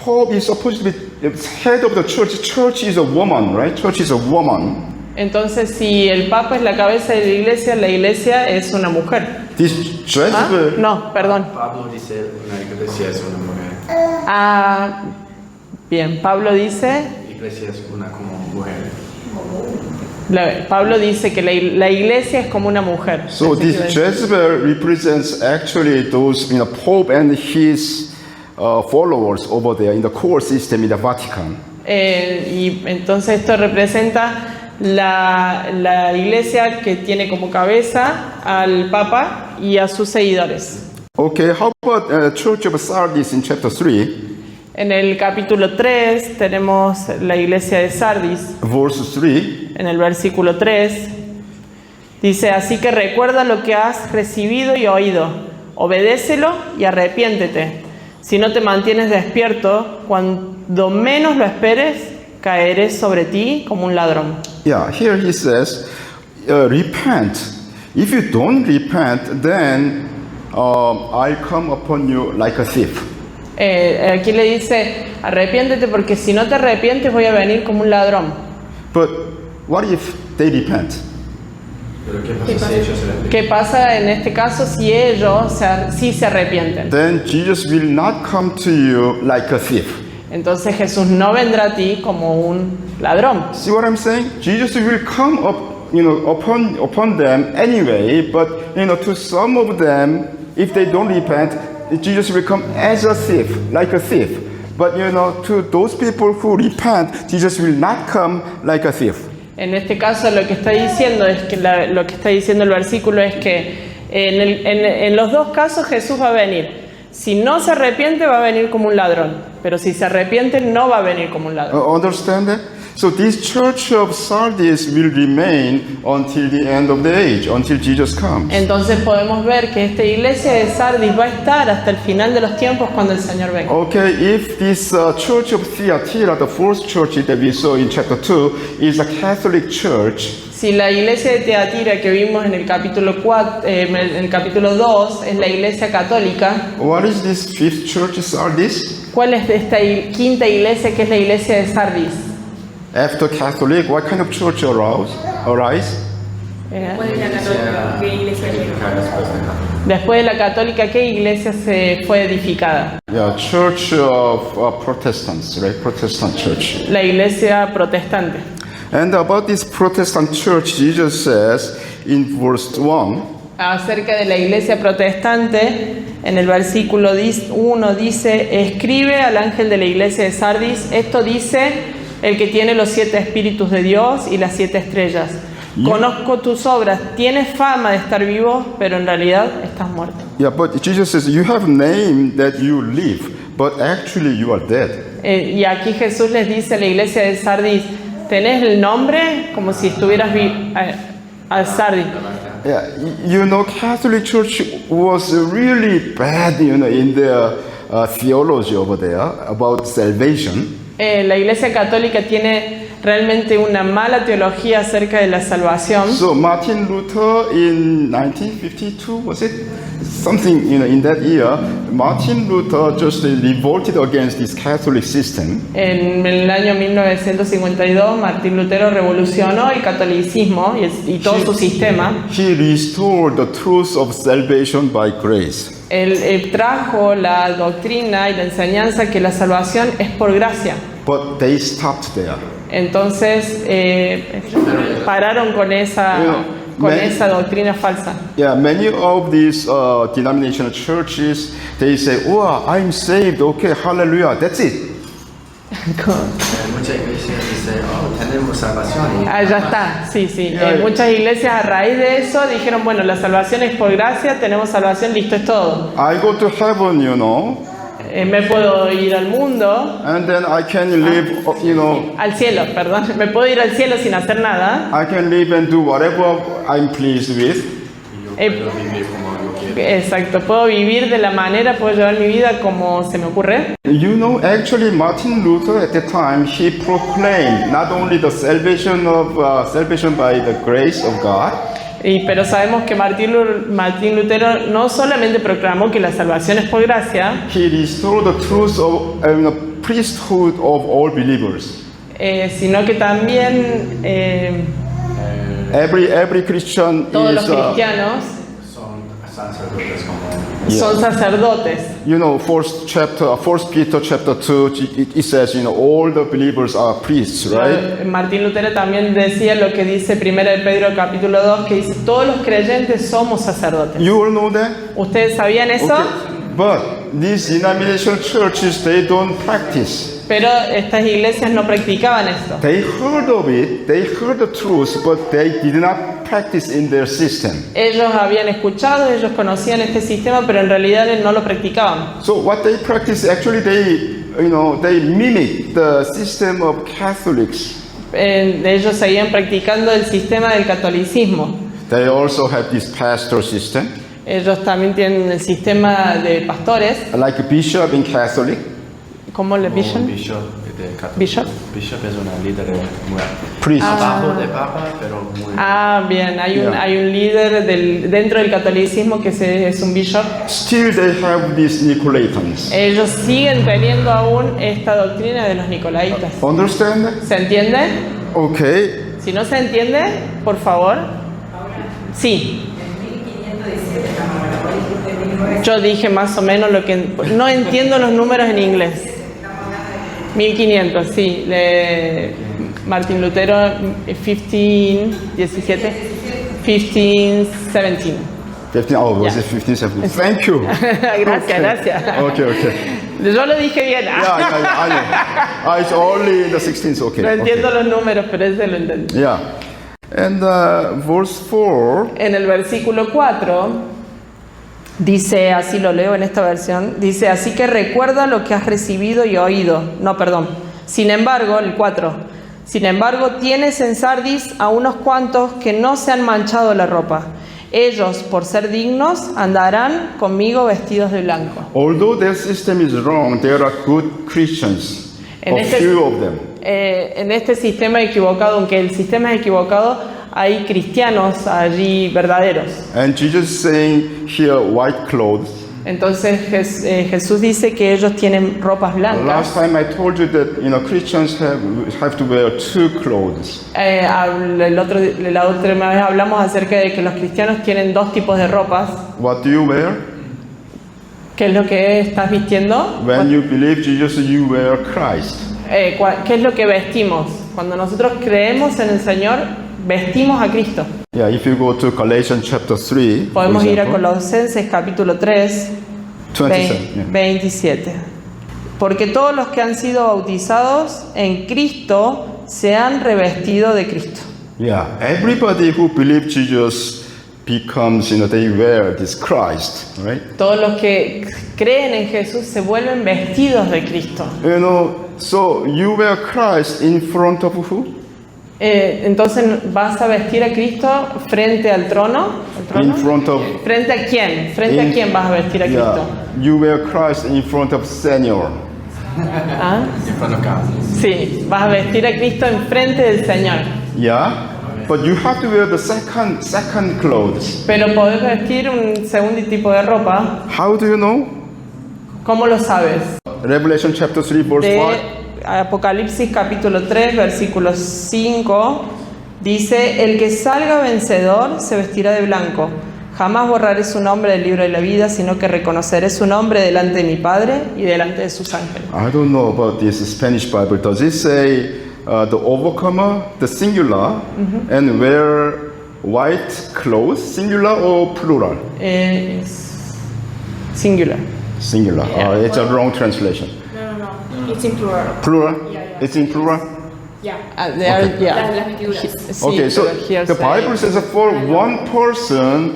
Pope is supposed to be the head of the church. Church is a woman, right? Church is a woman. Entonces si el Papa es la cabeza de la iglesia es una mujer. This ¿Ah? Jezebel, No, perdón. Pablo dice una iglesia es una mujer. Ah, bien, Pablo dice, Iglesia es una como mujer. Pablo dice que la iglesia es como una mujer. so this Jezebel represents actually those, Pope and his followers over there in the core system in the Vatican. Y entonces esto representa la iglesia que tiene como cabeza al Papa y a sus seguidores. Okay, how about Church of Sardis in chapter 3, En el capítulo 3 tenemos la iglesia de Sardis. verse 3. En el versículo 3 dice: así que recuerda lo que has recibido y oído, obedécelo y arrepiéntete. Si no te mantienes despierto, cuando menos lo esperes, caeré sobre ti como un ladrón. Yeah, here he says, repent. If you don't repent, then I'll come upon you like a thief. Aquí le dice: arrepiéntete, porque si no te arrepientes voy a venir como un ladrón. But what if they repent? Pero ¿qué pasa si ellos se arrepienten? ¿Qué pasa en este caso si ellos sí se arrepienten? Then Jesus will not come to you like a thief. Entonces Jesús no vendrá a ti como un ladrón. See what I'm saying? Jesus will come up, upon them anyway, but to some of them, if they don't repent, Jesus will come as a thief, like a thief. But to those people who repent, Jesus will not come like a thief. En este caso lo que está diciendo es que lo que está diciendo el versículo es que en los dos casos Jesús va a venir. Si no se arrepiente va a venir como un ladrón, pero si se arrepiente no va a venir como un ladrón. Understand that? So this church of Sardis will remain until the end of the age, until Jesus comes. Entonces podemos ver que esta iglesia de Sardis va a estar hasta el final de los tiempos cuando el Señor venga. Okay, if this church of Thyatira, the fourth church that we saw in chapter 2, is a Catholic church, Si la iglesia de Teatira que vimos en el capítulo 4, en el capítulo 2 es la iglesia católica, what is this fifth church Sardis? ¿cuál es esta quinta iglesia que es la iglesia de Sardis? After Catholic, what kind of church arise? Después de la católica, ¿qué iglesia es? Después de la católica, ¿qué iglesia se fue edificada? Yeah, church of Protestants, right? Protestant church. La iglesia protestante. And about this Protestant church, Jesus says in verse 1, Acerca de la iglesia protestante, en el versículo 1 dice: escribe al ángel de la iglesia de Sardis, esto dice el que tiene los 7 espíritus de Dios y las 7 estrellas. Conozco tus obras, tienes fama de estar vivo, pero en realidad estás muerto. yeah, but Jesus says, you have a name that you live, but actually you are dead. Y aquí Jesús les dice a la iglesia de Sardis: tenés el nombre como si estuvieras a Sardis. Yeah, Catholic Church was really bad, in their theology over there about salvation. La iglesia católica tiene realmente una mala teología acerca de la salvación. So Martin Luther in 1952, was it? Something, in that year, Martin Luther just revolted against this Catholic system. En el año 1952, Martín Lutero revolucionó el catolicismo y todo su sistema. He restored the truth of salvation by grace. Él trajo la doctrina y la enseñanza que la salvación es por gracia. But they stopped there. Entonces pararon con esa doctrina falsa. Yeah, many of these denominational churches, they say, "Oh, I'm saved. Okay, hallelujah. That's it." Muchas iglesias dicen, tenemos salvación. Ya está, sí. Muchas iglesias a raíz de eso dijeron: bueno, la salvación es por gracia, tenemos salvación, listo, es todo. I go to heaven, Me puedo ir al mundo, and then I can live, al cielo, perdón. Me puedo ir al cielo sin hacer nada. I can live and do whatever I'm pleased with. Exacto, puedo vivir de la manera, puedo llevar mi vida como se me ocurre. Actually, Martin Luther at the time, he proclaimed not only the salvation by the grace of God, Pero sabemos que Martín Lutero no solamente proclamó que la salvación es por gracia, he restored the truth of priesthood of all believers. Sino que también Every Christian todos los is, cristianos Son sacerdotes como son sacerdotes. First Peter chapter 2, it says, all the believers are priests, right? Martín Lutero también decía lo que dice 1 de Pedro capítulo 2, que dice: todos los creyentes somos sacerdotes. You all know that? ¿Ustedes sabían eso? Okay. But these denominational churches, they don't practice. Pero estas iglesias no practicaban esto. They heard of it, they heard the truth, but they did not practice in their system. Ellos habían escuchado, ellos conocían este sistema, pero en realidad no lo practicaban. So what they practice, actually they mimic the system of Catholics. Ellos seguían practicando el sistema del catolicismo. They also have this pastor system, Ellos también tienen el sistema de pastores, like a bishop in Catholic. como el bishop. Bishop de católico. Bishop. Bishop es una líder muy Priest. abajo de papa, pero muy... Bien, hay Yeah. un líder dentro del catolicismo que es un bishop. Still they have these Nicolaitans. Ellos siguen teniendo aún esta doctrina de los nicolaitas. Understand? ¿Se entiende? Okay. Si no se entiende, por favor. Sí. Yo dije más o menos lo que... No entiendo los números en inglés. 1500, sí. Martín Lutero, 17. 15, oh, was Yeah. it 15, 17? Thank you. Gracias. Okay. Yo lo dije bien. Yeah, I know. It's only in the 16th, okay. No entiendo los números, pero ese lo entendí. Yeah. And verse 4, En el versículo 4 dice, así lo leo en esta versión, dice, así que recuerda lo que has recibido y oído. No, perdón. Sin embargo, el 4, sin embargo, tienes en Sardis a unos cuantos que no se han manchado la ropa. Ellos, por ser dignos, andarán conmigo vestidos de blanco. although their system is wrong, there are good Christians, En a este- few of them. En este sistema equivocado, aunque el sistema es equivocado, hay cristianos allí verdaderos. And Jesus is saying here, white clothes. Entonces Jesús dice que ellos tienen ropas blancas. Last time I told you that Christians have to wear two clothes. La última vez hablamos acerca de que los cristianos tienen dos tipos de ropas. What do you wear? ¿Qué es lo que estás vistiendo? When you believe Jesus, you wear Christ. ¿Qué es lo que vestimos? Cuando nosotros creemos en el Señor, vestimos a Cristo. Yeah, if you go to Galatians chapter 3, for Podemos ir a example, Colosenses capítulo 3, 27. yeah. 27. Porque todos los que han sido bautizados en Cristo se han revestido de Cristo. Yeah, everybody who believes Jesus becomes, they wear this Christ, right? Todos los que creen en Jesús se vuelven vestidos de Cristo. So you wear Christ in front of who? Entonces vas a vestir a Cristo frente al trono. ¿Al trono? In front of. ¿Frente a quién? ¿Frente a quién vas a vestir a Cristo? Yeah, you wear Christ in front of Senior. ¿Ah? In front of God. Sí, vas a vestir a Cristo en frente del Señor. Yeah, but you have to wear the second clothes. Pero podés vestir un segundo tipo de ropa. How do you know? ¿Cómo lo sabes? Revelation chapter 3, verse 5. De Apocalipsis capítulo 3, versículo 5, dice, el que salga vencedor se vestirá de blanco. Jamás borraré su nombre del libro de la vida, sino que reconoceré su nombre delante de mi Padre y delante de sus ángeles. I don't know about this Spanish Bible. Does it say the overcomer, the singular, and wear white clothes, singular or plural? Es singular. Singular. Yeah. It's a wrong translation. No. It's in plural. Plural? Yeah. It's in plural? Yeah. They are- Okay. yeah. Las vestiduras. Sí, Okay, so pero here the say- Bible says that for one person,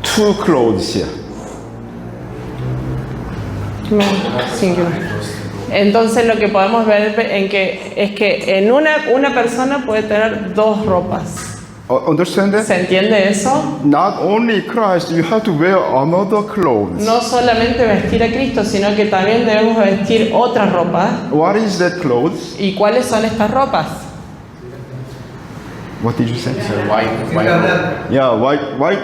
two clothes here. No, singular. Entonces lo que podemos ver es que en una persona puede tener dos ropas. Understand that? ¿Se entiende eso? Not only Christ, you have to wear another clothes. No solamente vestir a Cristo, sino que también debemos vestir otras ropas. What is that clothes? ¿Y cuáles son estas ropas? What did you say? So white robe. Yeah, white.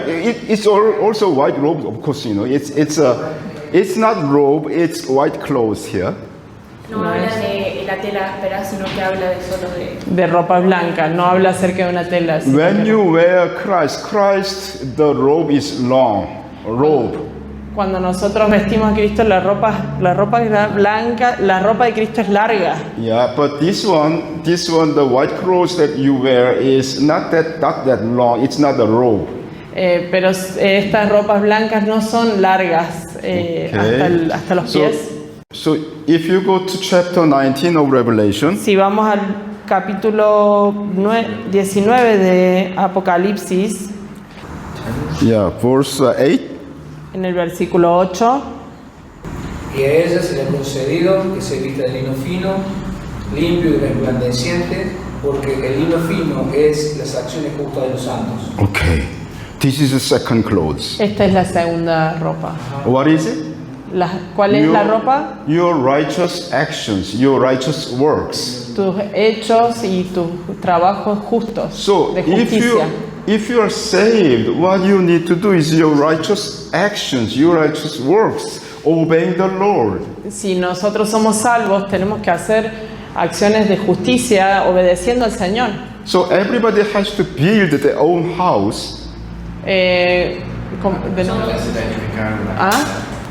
It's also white robe, of course. It's not robe. It's white clothes here. No habla de la tela áspera, sino que habla de solo de... De ropa blanca, no habla acerca de una tela. sino When que- you wear Christ, the robe is long. Robe. Cuando nosotros vestimos a Cristo, la ropa blanca, la ropa de Cristo es larga. Yeah, but this one, the white clothes that you wear is not that long. It's not a robe. Pero estas ropas blancas no son largas, hasta los pies. So if you go to chapter 19 of Revelation, Si vamos al capítulo 19 de Apocalipsis, yeah, verse 8. en el versículo 8, Y a ella se le ha concedido que se vista de lino fino, limpio y resplandeciente, porque el lino fino es las acciones justas de los santos. Okay, this is the second clothes. esta es la segunda ropa. What is it? ¿Cuál es la ropa? Your righteous actions, your righteous works. Tus hechos y tus trabajos justos So de justicia. if you are saved, what you need to do is your righteous actions, your righteous works, obeying the Lord. Si nosotros somos salvos, tenemos que hacer acciones de justicia obedeciendo al Señor. So everybody has to build their own house. Necesita edificar una ¿Ah? casa.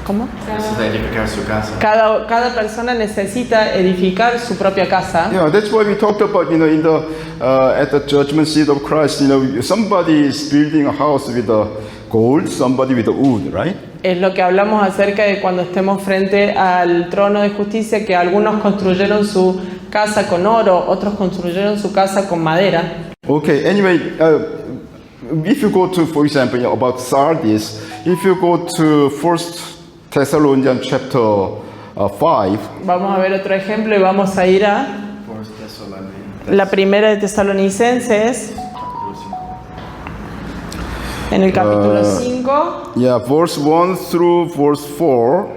¿Cómo? Necesita edificar su casa. Cada persona necesita edificar su propia casa. Yeah, that's why we talked about, in the at the judgment seat of Christ, somebody is building a house with gold, somebody with wood, right? Es lo que hablamos acerca de cuando estemos frente al trono de justicia, que algunos construyeron su casa con oro, otros construyeron su casa con madera. Okay, anyway, if you go to, for example, about Sardis, if you go to 1 Thessalonians chapter 5, Vamos a ver otro ejemplo y vamos a ir a First Thessalonians. la primera de Tesalonicenses, en el capítulo 5, yeah, verse 1 through verse 4.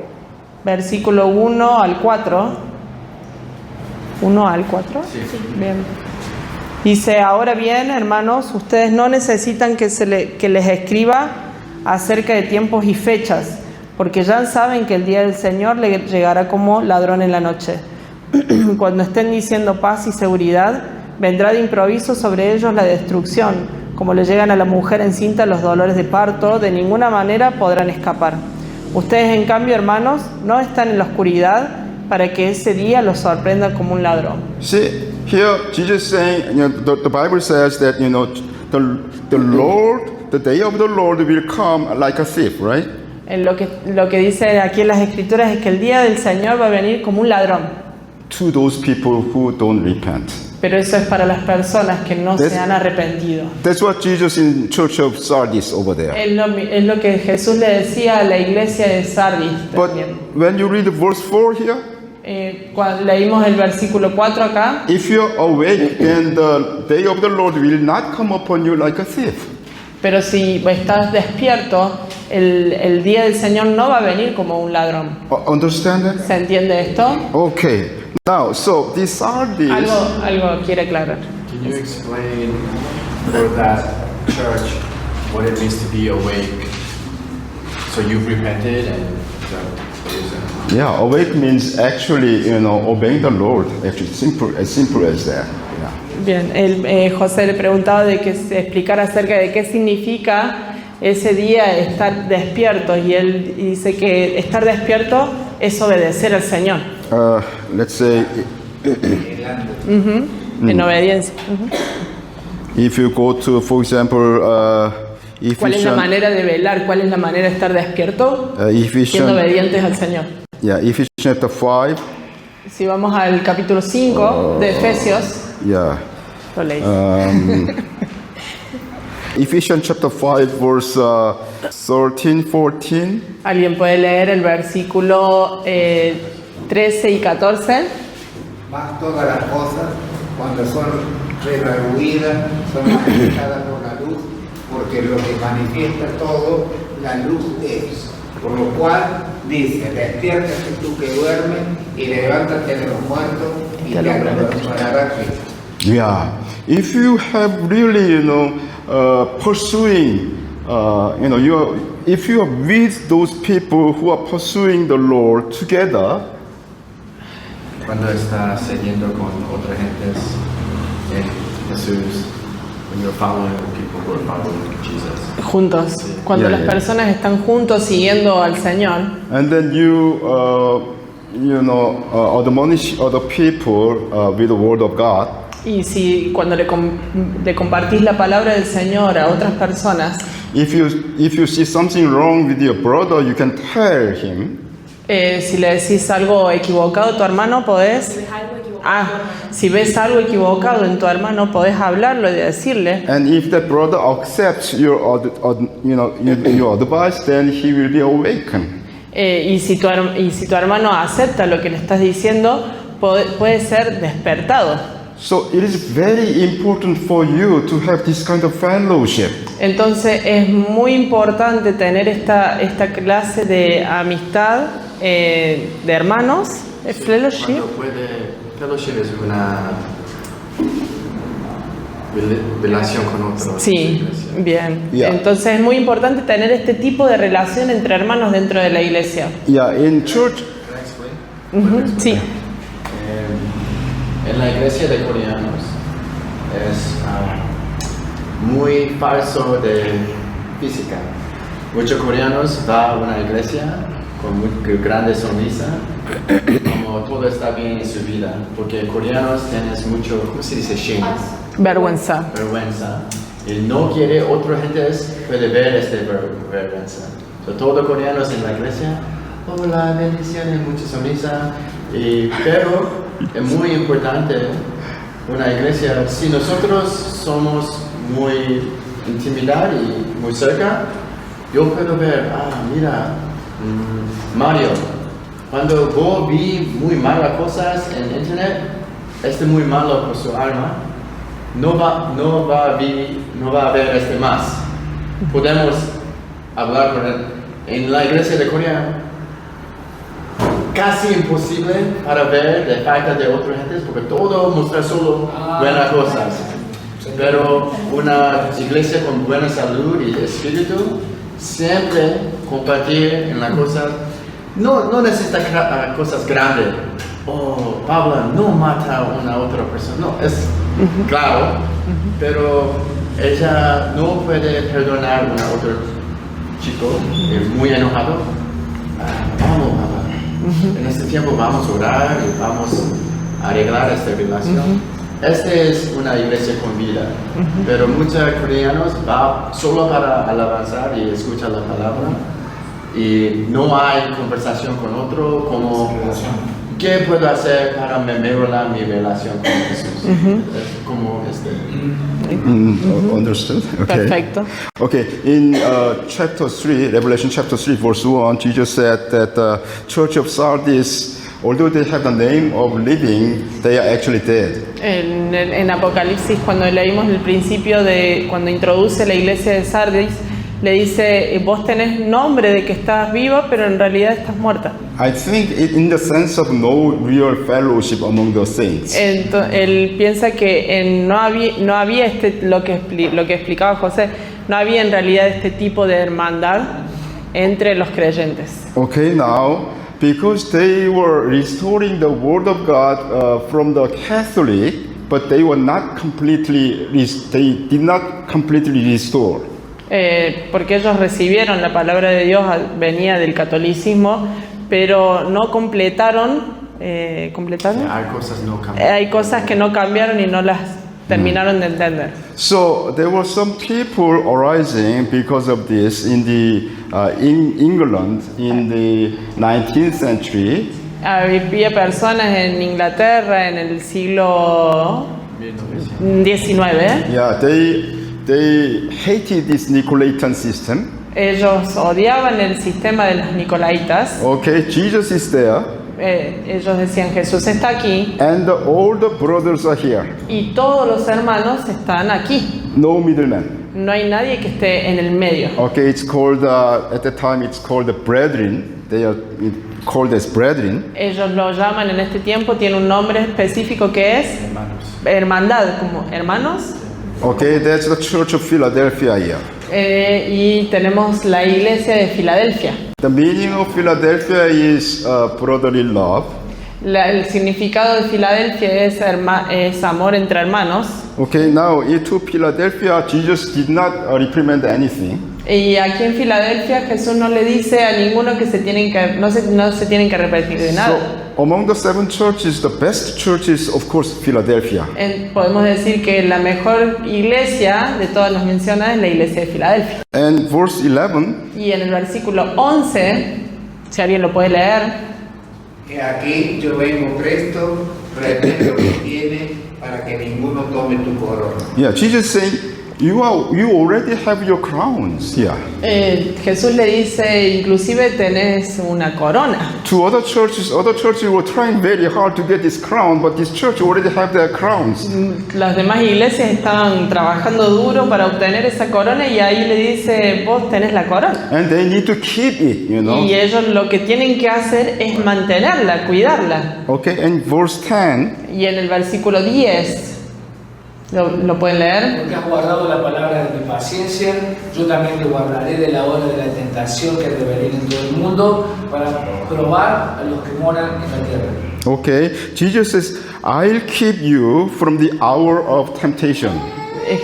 versículo 1 al 4. 1 al 4. Sí. Bien. Dice, ahora bien, hermanos, ustedes no necesitan que les escriba acerca de tiempos y fechas, porque ya saben que el día del Señor le llegará como ladrón en la noche. Cuando estén diciendo paz y seguridad, vendrá de improviso sobre ellos la destrucción, como le llegan a la mujer encinta los dolores de parto, de ninguna manera podrán escapar. Ustedes, en cambio, hermanos, no están en la oscuridad para que ese día los sorprenda como un ladrón. See, here Jesus is saying, the Bible says that, the Lord, the day of the Lord will come like a thief, right? Lo que dice aquí en las Escrituras es que el día del Señor va a venir como un ladrón. To those people who don't repent. Pero eso es para las personas que no se han arrepentido. That's what Jesus in Church of Sardis over there. Es lo que Jesús le decía a la iglesia de Sardis But también. when you read verse 4 here, Cuando leímos el versículo 4 acá, if you're awake, then the day of the Lord will not come upon you like a thief. pero si estás despierto, el día del Señor no va a venir como un ladrón. Understand that? ¿Se entiende esto? Okay. Now, so these Sardis. Algo quiere aclarar. Can you explain for that church what it means to be awake? So you've repented and Yeah, awake means actually, obeying the Lord. Actually, as simple as that. Yeah. Bien, José le preguntaba de que se explicara acerca de qué significa ese día estar despierto, y él dice que estar despierto es obedecer al Señor. Let's say, En obediencia. if you go to, for example, ¿Cuál es la Ephesians, manera de velar? ¿Cuál es la manera de estar despierto? Siendo Ephesians, obedientes al Señor. yeah, Ephesians chapter 5, Si vamos al capítulo 5 de Efesios, yeah, lo leí. Ephesians chapter 5, verse 13, 14. ¿Alguien puede leer el versículo 13 y 14? Más todas las cosas, cuando son redarguidas, son manifestadas por la luz, porque lo que manifiesta todo, la luz es. Por lo cual dice, despiértate tú que duermes y levántate de los muertos y te alumbrará Cristo. Yeah, if you have really, pursuing, if you are with those people who are pursuing the Lord together, cuando estás siguiendo con otras gentes en Jesús, when you're following people who are following Jesus. Juntos. Cuando Yeah, las yeah. personas están juntos siguiendo al Señor, and then you, admonish other people with the word of God. Y si cuando le compartís la palabra del Señor a otras personas, if you see something wrong with your brother, you can tell him. si le decís algo equivocado a tu hermano, podés... Si ves algo equivocado, si ves algo equivocado en tu hermano, podés hablarlo y decirle. And if that brother accepts your your advice, then he will be awakened. Y si tu hermano acepta lo que le estás diciendo, puede ser despertado. So it is very important for you to have this kind of fellowship. Entonces es muy importante tener esta clase de amistad de hermanos, fellowship. Fellowship es una relación con otros. Sí, bien. Yeah. Entonces es muy importante tener este tipo de relación entre hermanos dentro de la iglesia. Yeah, in church. Can I explain? Sí. En la iglesia de coreanos es muy falso de física. Muchos coreanos van a una iglesia con muy grande sonrisa, como todo está bien en su vida, porque coreanos tienen mucho, ¿cómo se dice? Shame. Vergüenza. Vergüenza. Y no quiere otra gente puede ver esta vergüenza. Todos coreanos en la iglesia, hola, bendiciones, mucha sonrisa. Pero es muy importante una iglesia, si nosotros somos muy intimidados y muy cerca, yo puedo ver, mira, Mario, cuando vos vi muy malas cosas en internet, muy malo por su alma, no va a ver más. Podemos hablar con él. En la iglesia de Corea, casi imposible para ver de falta de otras gentes, porque todo muestra solo buenas cosas. Pero una iglesia con buena salud y espíritu, siempre compartir en las cosas, no necesita cosas grandes. Oh, Pablo no mata a una otra persona, no, es claro, pero ella no puede perdonar a un otro chico muy enojado. Vamos, Pablo. En este tiempo vamos a orar y vamos a arreglar esta relación. Esta es una iglesia con vida, pero muchos coreanos van solo para alabanzar y escuchar la palabra y no hay conversación con otro como ¿qué puedo hacer para mejorar mi relación con Jesús? Como Understood? Okay. Perfecto. Okay, in chapter 3, Revelation chapter 3, verse 1, Jesus said that the church of Sardis, although they have the name of living, they are actually dead. En Apocalipsis, cuando leímos el principio de cuando introduce la iglesia de Sardis, le dice, vos tenés nombre de que estás viva, pero en realidad estás muerta. I think in the sense of no real fellowship among the saints. Él piensa que no había lo que explicaba José, no había en realidad este tipo de hermandad entre los creyentes. Okay, now, because they were restoring the word of God from the Catholic, but they were not completely, they did not completely restore. Porque ellos recibieron la palabra de Dios, venía del catolicismo, pero no completaron. Hay cosas no cambiaron. Hay cosas que no cambiaron y no las terminaron de entender. So there were some people arising because of this in England in the 19th century. Había personas en Inglaterra en el siglo XIX. Yeah, they hated this Nicolaitan system. Ellos odiaban el sistema de los Nicolaitas. Okay, Jesus is there. Ellos decían, Jesús está aquí. And all the brothers are here. Y todos los hermanos están aquí. No middleman. No hay nadie que esté en el medio. Okay, it's called, at the time it's called the brethren. They are called as brethren. Ellos lo llaman en este tiempo, tiene un nombre específico que es hermandad, como hermanos. Okay, that's the Church of Philadelphia here. Y tenemos la iglesia de Filadelfia. The meaning of Philadelphia is brotherly love. El significado de Filadelfia es amor entre hermanos. Okay, now to Philadelphia, Jesus did not reprimand anything. Y aquí en Filadelfia Jesús no le dice a ninguno que no se tienen que arrepentir de nada. So, among the 7 churches, the best church is, of course, Philadelphia. Podemos decir que la mejor iglesia de todas las mencionadas es la iglesia de Filadelfia. And verse 11, Y en el versículo 11, si alguien lo puede leer, He aquí yo vengo presto, retén lo que tienes para que ninguno tome tu corona. yeah, Jesus saying, you already have your crowns here. Jesús le dice, inclusive tenés una corona. To other churches were trying very hard to get this crown, but this church already have their crowns. Las demás iglesias estaban trabajando duro para obtener esa corona y ahí le dice, vos tenés la corona. And they need to keep it, you know. Y ellos lo que tienen que hacer es mantenerla, cuidarla. Okay, and verse 10, Y en el versículo 10, ¿lo pueden leer? Porque has guardado la palabra de mi paciencia, yo también te guardaré de la hora de la tentación que debe venir en todo el mundo para probar a los que moran en la tierra. okay, Jesus says, I'll keep you from the hour of temptation.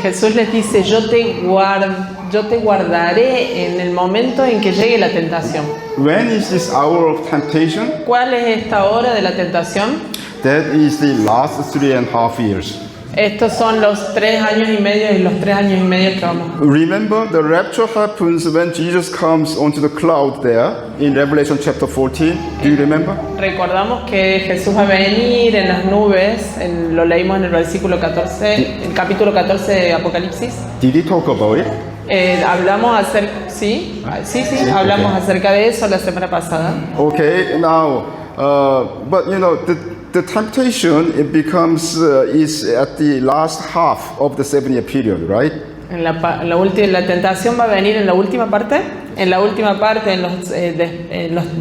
Jesús les dice, yo te guardaré en el momento en que llegue la tentación. When is this hour of temptation? ¿Cuál es esta hora de la tentación? That is the last 3.5 years. Estos son los 3 años y medio y los 3 años y medio que vamos. Remember, the rapture happens when Jesus comes onto the cloud there in Revelation chapter 14. Do you remember? Recordamos que Jesús va a venir en las nubes, lo leímos en el versículo 14, el capítulo 14 de Apocalipsis. Did he talk about it? Hablamos hablamos acerca de eso la semana pasada. Okay, now, but you know, the temptation, it becomes, is at the last half of the 7-year period, right? La tentación va a venir en la última parte, de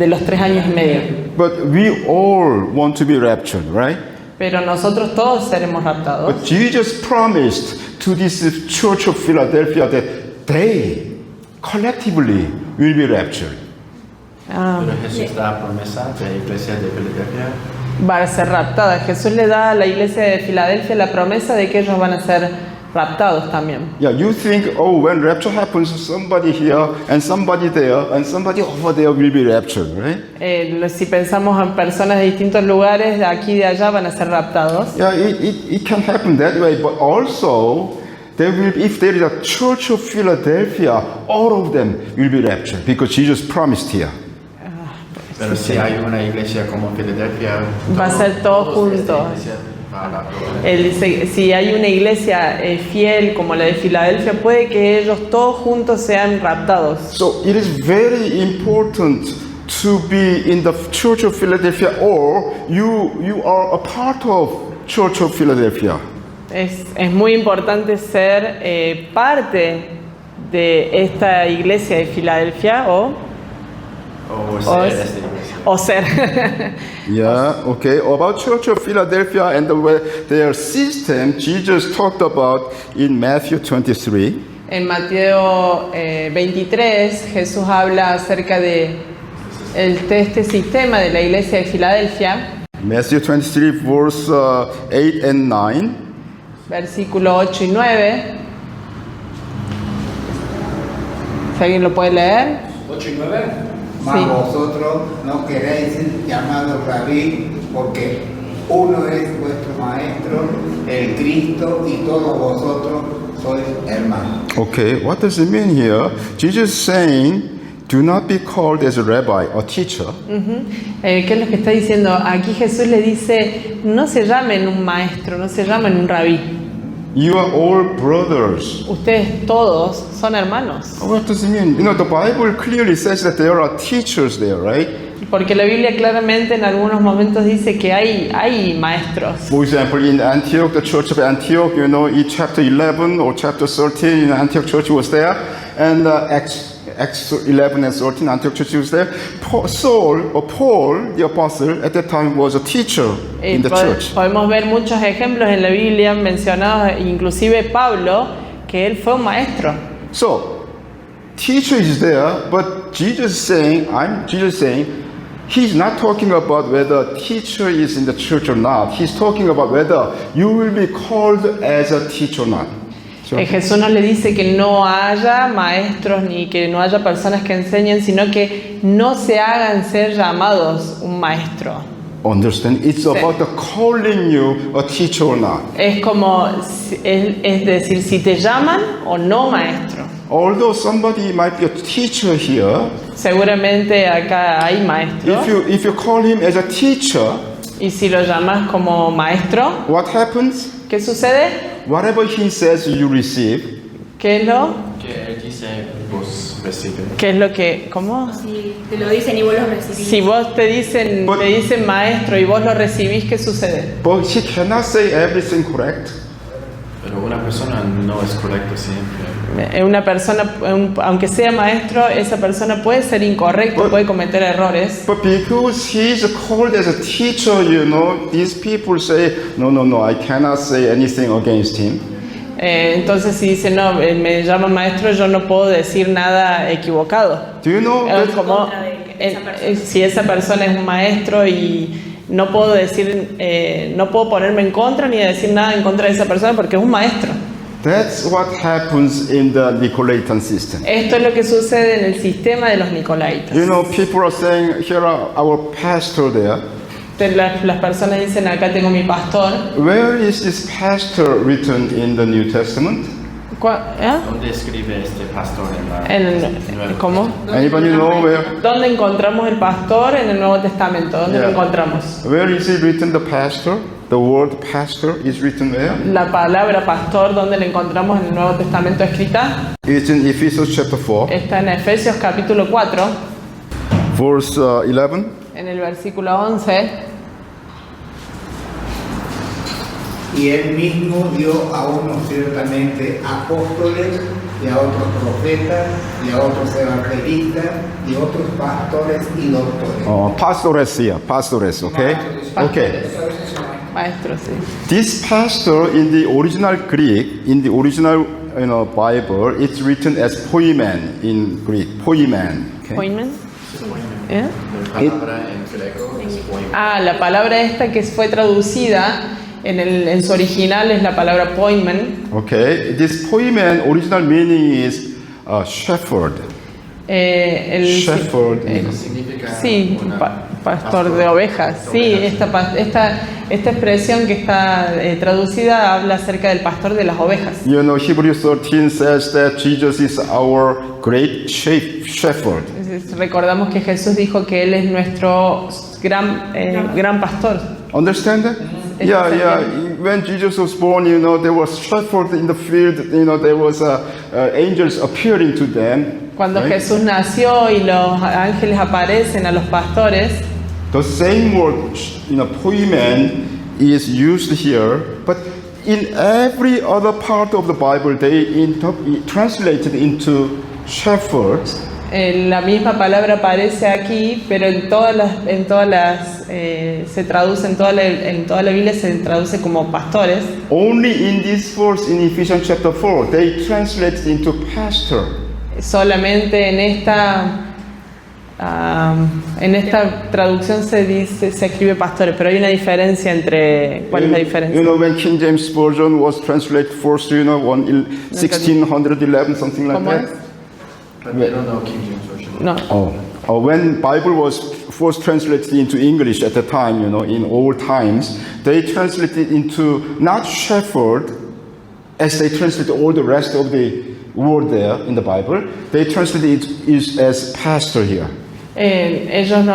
los 3 años y medio. But we all want to be raptured, right? Pero nosotros todos seremos raptados. But Jesus promised to this church of Philadelphia that they collectively will be raptured. Pero Jesús da promesa de la iglesia de Filadelfia. Va a ser raptada. Jesús le da a la iglesia de Filadelfia la promesa de que ellos van a ser raptados también. Yeah, you think, oh, when rapture happens, somebody here and somebody there and somebody over there will be raptured, right? Si pensamos en personas de distintos lugares, de aquí y de allá van a ser raptados. Yeah, it can happen that way, but also there will, if there is a church of Philadelphia, all of them will be raptured because Jesus promised here. Pero si hay una iglesia como Filadelfia, va a ser todo junto. Él dice, si hay una iglesia fiel como la de Filadelfia, puede que ellos todos juntos sean raptados. So it is very important to be in the Church of Philadelphia, or you are a part of Church of Philadelphia. Es muy importante ser parte de esta iglesia de Filadelfia o ser. Yeah, okay. About Church of Philadelphia and their system, Jesus talked about in Matthew 23. En Mateo 23, Jesús habla acerca de este sistema de la iglesia de Filadelfia. Matthew 23, verse 8 and 9. Versículo 8 y 9. Si alguien lo puede leer. 8 y 9. Mas Sí. vosotros no queréis ser llamados rabí, porque uno es vuestro maestro, el Cristo, y todos vosotros sois hermanos. Okay, what does it mean here? Jesus is saying, do not be called as a rabbi or teacher. ¿Qué es lo que está diciendo? Aquí Jesús le dice, no se llamen un maestro, no se llamen un rabí. You are all brothers. Ustedes todos son hermanos. What does it mean? You know, the Bible clearly says that there are teachers there, right? Porque la Biblia claramente en algunos momentos dice que hay maestros. For example, in Antioch, the church of Antioch, you know, in chapter 11 or chapter 13, in Antioch church was there, and Acts 11 and 13, Antioch church was there. Paul, the apostle, at that time was a teacher in the church. Podemos ver muchos ejemplos en la Biblia mencionados, inclusive Pablo, que él fue un maestro. So, teacher is there, but Jesus saying, he's not talking about whether teacher is in the church or not. He's talking about whether you will be called as a teacher or not. Jesús no le dice que no haya maestros ni que no haya personas que enseñen, sino que no se hagan ser llamados un maestro. Understand? It's about the calling you a teacher or not. Es como, es decir, si te llaman o no maestro. Although somebody might be a teacher here, Seguramente acá hay maestros. if you call him as a teacher, Y si lo llamas como maestro, what happens? ¿qué sucede? Whatever he says, you receive. ¿Qué es lo? Que él dice, vos recibes. ¿Qué es lo que? ¿Cómo? Si te lo dicen y vos lo recibís. Si vos te dicen maestro y vos lo recibís, ¿qué sucede? But he cannot say everything correct. Pero una persona no es correcta siempre. Una persona, aunque sea maestro, esa persona puede ser incorrecta, puede cometer errores. But because he's called as a teacher, these people say, no, I cannot say anything against him. Entonces si dice, no, me llama maestro, yo no puedo decir nada equivocado. Do you know that Como, si esa persona es un maestro y no puedo decir, no puedo ponerme en contra ni decir nada en contra de esa persona porque es un maestro. that's what happens in the Nicolaitan system? Esto es lo que sucede en el sistema de los nicolaitas. People are saying, here are our pastor there. Las personas dicen, acá tengo mi pastor. Where is this pastor written in the New Testament? ¿Dónde escribe este pastor en la ¿Cómo? Anybody know where? ¿Dónde encontramos el pastor en el Nuevo Testamento? ¿Dónde lo encontramos? Where is it written, the pastor? The word pastor is written where? La palabra pastor, ¿dónde la encontramos en el Nuevo Testamento escrita? It's in Ephesians chapter 4, Está en Efesios capítulo 4, verse 11. en el versículo 11. Y él mismo dio a unos ciertamente apóstoles, y a otros profetas, y a otros evangelistas, y otros pastores y doctores. Pastores, okay? Okay. Maestro, sí. This pastor in the original Greek, in the original Bible, it's written as poimen in Greek. Poimen. Okay? ¿Poimen? ¿Eh? La palabra en griego es poimen. La palabra esta que fue traducida en su original es la palabra poimen. Okay. This poimen original meaning is shepherd. Shepherd. Significa Sí, pastor de ovejas. Sí, esta expresión que está traducida habla acerca del pastor de las ovejas. Hebrews 13 says that Jesus is our great shepherd. Recordamos que Jesús dijo que Él es nuestro gran pastor. Understand that? Yeah. When Jesus was born, there was shepherds in the field. There was angels appearing to them. Cuando right? Jesús nació y los ángeles aparecen a los pastores, The same word, poimen, is used here, but in every other part of the Bible, they translated into shepherds. la misma palabra aparece aquí, pero en todas las se traduce en toda la Biblia se traduce como pastores. Only in this verse in Ephesians chapter 4, they translated into pastor. Solamente en esta traducción se escribe pastores, pero hay una diferencia entre. ¿Cuál es la diferencia? When King James Version was translated first, 1611, something like ¿Cómo that. es? But they don't know King James Version. No. When Bible was first translated into English at the time, in old times, they translated into not shepherd, as they translated all the rest of the word there in the Bible. They translated it as pastor here. Ellos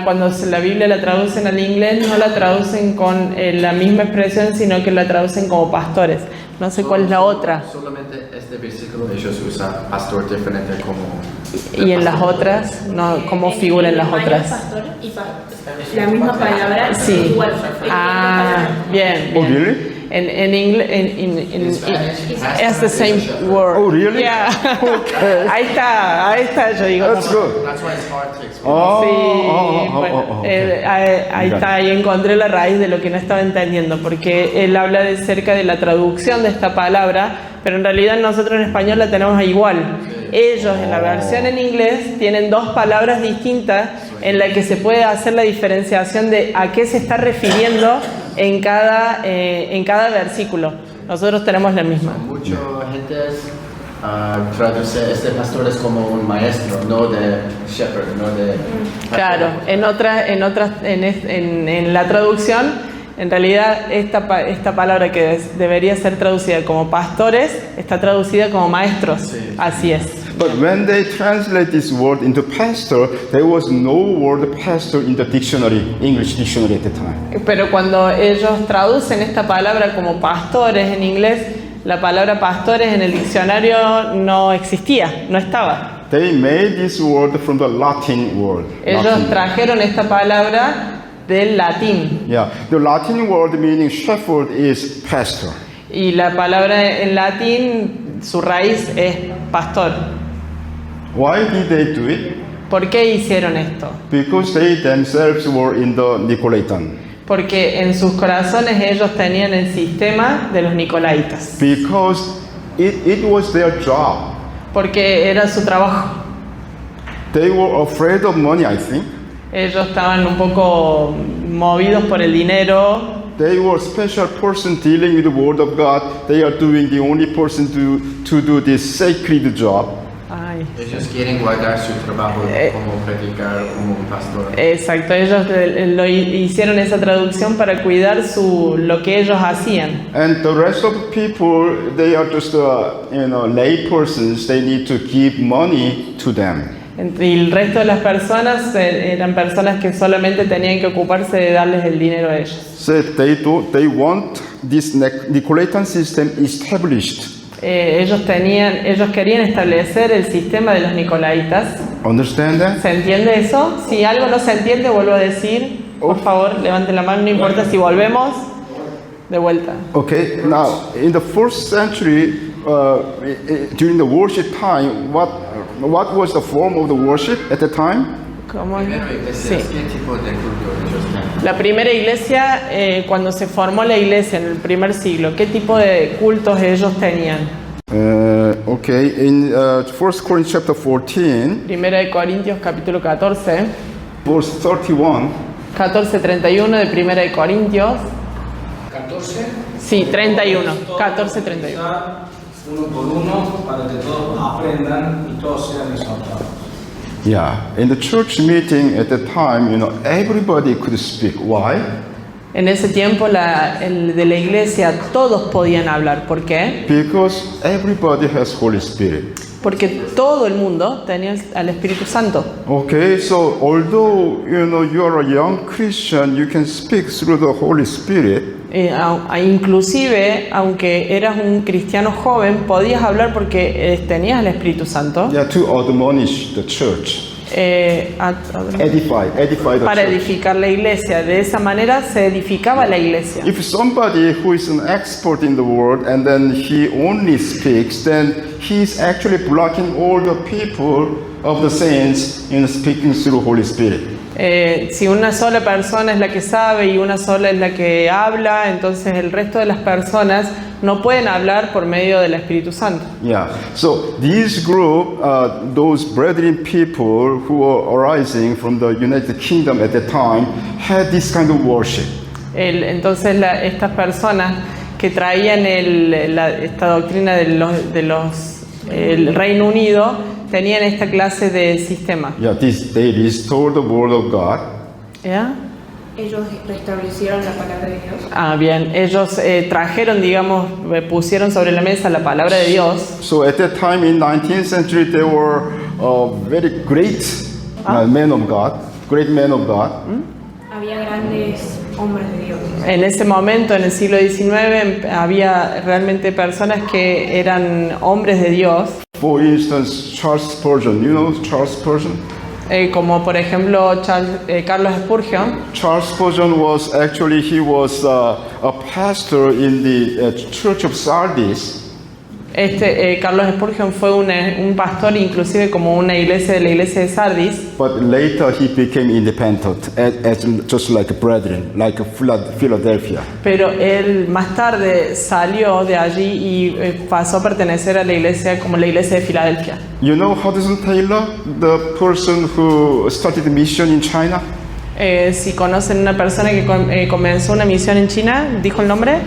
cuando la Biblia la traducen al inglés, no la traducen con la misma expresión, sino que la traducen como pastores. No sé cuál es la otra. Solamente este versículo ellos usan pastor diferente como. Y en las otras, no, ¿cómo figuran las otras? Pastor y la misma palabra. Sí. Igual. Bien. Oh, really? In English, it's the same word. Oh, really? Yeah. Okay. Ahí está, yo digo. That's good. That's why it's hard to explain. Ahí está, ahí encontré la raíz de lo que no estaba entendiendo, porque él habla acerca de la traducción de esta palabra, pero en realidad nosotros en español la tenemos igual. Ellos en la versión en inglés tienen dos palabras distintas en la que se puede hacer la diferenciación de a qué se está refiriendo en cada versículo. Nosotros tenemos la misma. Mucha gente gentes traduce este pastor es como un maestro, no de shepherd, no de Claro, en la traducción, en realidad esta palabra que debería ser traducida como pastores, está traducida como maestros. Sí. Así es. But when they translate this word into pastor, there was no word pastor in the dictionary, English dictionary at the time. Pero cuando ellos traducen esta palabra como pastores en inglés, la palabra pastores en el diccionario no existía, no estaba. They made this word from the Latin word. Ellos Latin. trajeron esta palabra del latín. Yeah, the Latin word meaning shepherd is pastor. Y la palabra en latín, su raíz es pastor. Why did they do it? ¿Por qué hicieron esto? Because they themselves were in the Nicolaitan. Porque en sus corazones ellos tenían el sistema de los nicolaitas. Because it was their job. Porque era su trabajo. They were afraid of money, I think. Ellos estaban un poco movidos por el dinero. They were a special person dealing with the word of God. They are doing the only person to do this sacred job. Ay. ellos quieren guardar su trabajo como predicar como un pastor. Exacto, ellos hicieron esa traducción para cuidar lo que ellos hacían. And the rest of the people, they are just lay persons. They need to give money to them. Y el resto de las personas eran personas que solamente tenían que ocuparse de darles el dinero a ellos. So they want this Nicolaitan system established. Ellos querían establecer el sistema de los nicolaitas. Understand that? ¿Se entiende eso? Si algo no se entiende, vuelvo a decir, por favor, levanten la mano, no importa si volvemos, de vuelta. Okay, now in the first century, during the worship time, what was the form of the worship at the time? ¿Cómo? Primero, iglesia, Sí. ¿qué tipo de culto ellos tenían? La primera iglesia, cuando se formó la iglesia en el primer siglo, ¿qué tipo de cultos ellos tenían? Okay, in 1 Corinthians chapter 14, Primera de Corintios capítulo 14, verse 31, 14:31 de Primera de Corintios. 14. Sí, 31, 14:31. Uno por uno para que todos aprendan y todos sean exhortados. yeah, in the church meeting at the time, everybody could speak. Why? En ese tiempo de la iglesia todos podían hablar. ¿Por qué? Because everybody has Holy Spirit. Porque todo el mundo tenía al Espíritu Santo. Okay, so although you are a young Christian, you can speak through the Holy Spirit. Inclusive, aunque eras un cristiano joven, podías hablar porque tenías el Espíritu Santo. Yeah, to admonish the church, edify the Para church. edificar la iglesia. De esa manera se edificaba la iglesia. If somebody who is an expert in the word and then he only speaks, then he's actually blocking all the people of the saints in speaking through Holy Spirit. Si una sola persona es la que sabe y una sola es la que habla, entonces el resto de las personas no pueden hablar por medio del Espíritu Santo. Yeah. So this group, those brethren people who were arising from the United Kingdom at the time, had this kind of worship. Entonces estas personas que traían esta doctrina del Reino Unido tenían esta clase de sistema. Yeah, they restored the word of God. ¿Ya? Ellos restablecieron la palabra de Dios. Ah, bien. Ellos trajeron, pusieron sobre la mesa la palabra de Dios. So at that time in 19th century, there were very great men of God, great men of God. Había grandes hombres de Dios. En ese momento, en el siglo XIX, había realmente personas que eran hombres de Dios, For instance, Charles Spurgeon. You know Charles Spurgeon? como por ejemplo Carlos Spurgeon. Charles Spurgeon was a pastor in the Church of Sardis. Carlos Spurgeon fue un pastor, inclusive como una iglesia de la iglesia de Sardis. But later he became independent, just like brethren, like Philadelphia. Pero él más tarde salió de allí y pasó a pertenecer a la iglesia como la iglesia de Filadelfia. You know Hudson Taylor, the person who started the mission in China? Si conocen una persona que comenzó una misión en China, ¿dijo el nombre?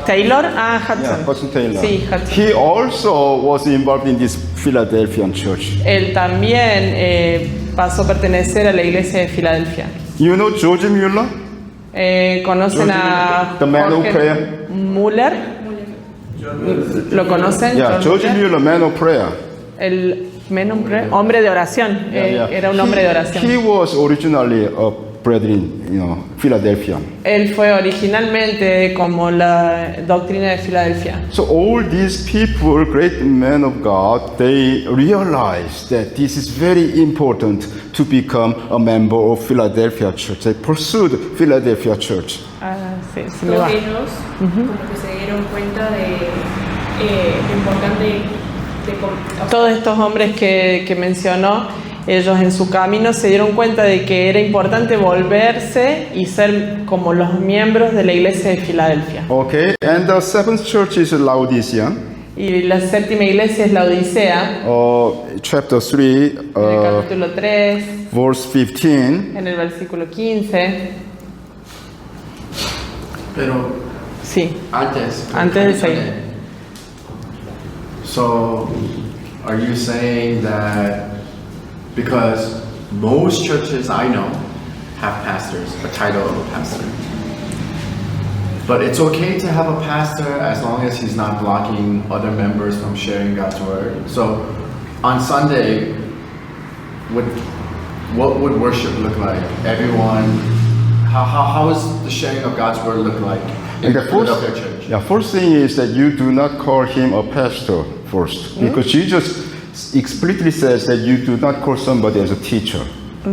Taylor, Hudson. Yeah, Hudson Taylor. Sí, Hudson. He also was involved in this Philadelphian church. Él también pasó a pertenecer a la iglesia de Filadelfia. You know George Mueller? ¿Conocen a The man who Jorge prayer? Muller? ¿Lo conocen? Yeah, George Mueller, man of prayer. El hombre de oración. Era un hombre de oración. He was originally a brethren, Philadelphia. Él fue originalmente como la doctrina de Filadelfia. So all these people, great men of God, they realized that this is very important to become a member of Philadelphia Church. They pursued Philadelphia Church. Sí, se me va. Todos ellos como que se dieron cuenta de lo importante de Todos estos hombres que mencionó, ellos en su camino se dieron cuenta de que era importante volverse y ser como los miembros de la iglesia de Filadelfia. Okay, and the seventh church is Laodicea. Y la séptima iglesia es la Odisea, Chapter 3, en el capítulo 3, verse 15. en el versículo 15. Pero Sí, antes de seguir. So, are you saying that because most churches I know have pastors, a title of a pastor, but it's okay to have a pastor as long as he's not blocking other members from sharing God's word? So, on Sunday, what would worship look like? Everyone, how is the sharing of God's word look like in And the Philadelphia church? first thing is that you do not call him a pastor first, because Jesus explicitly says that you do not call somebody as a teacher.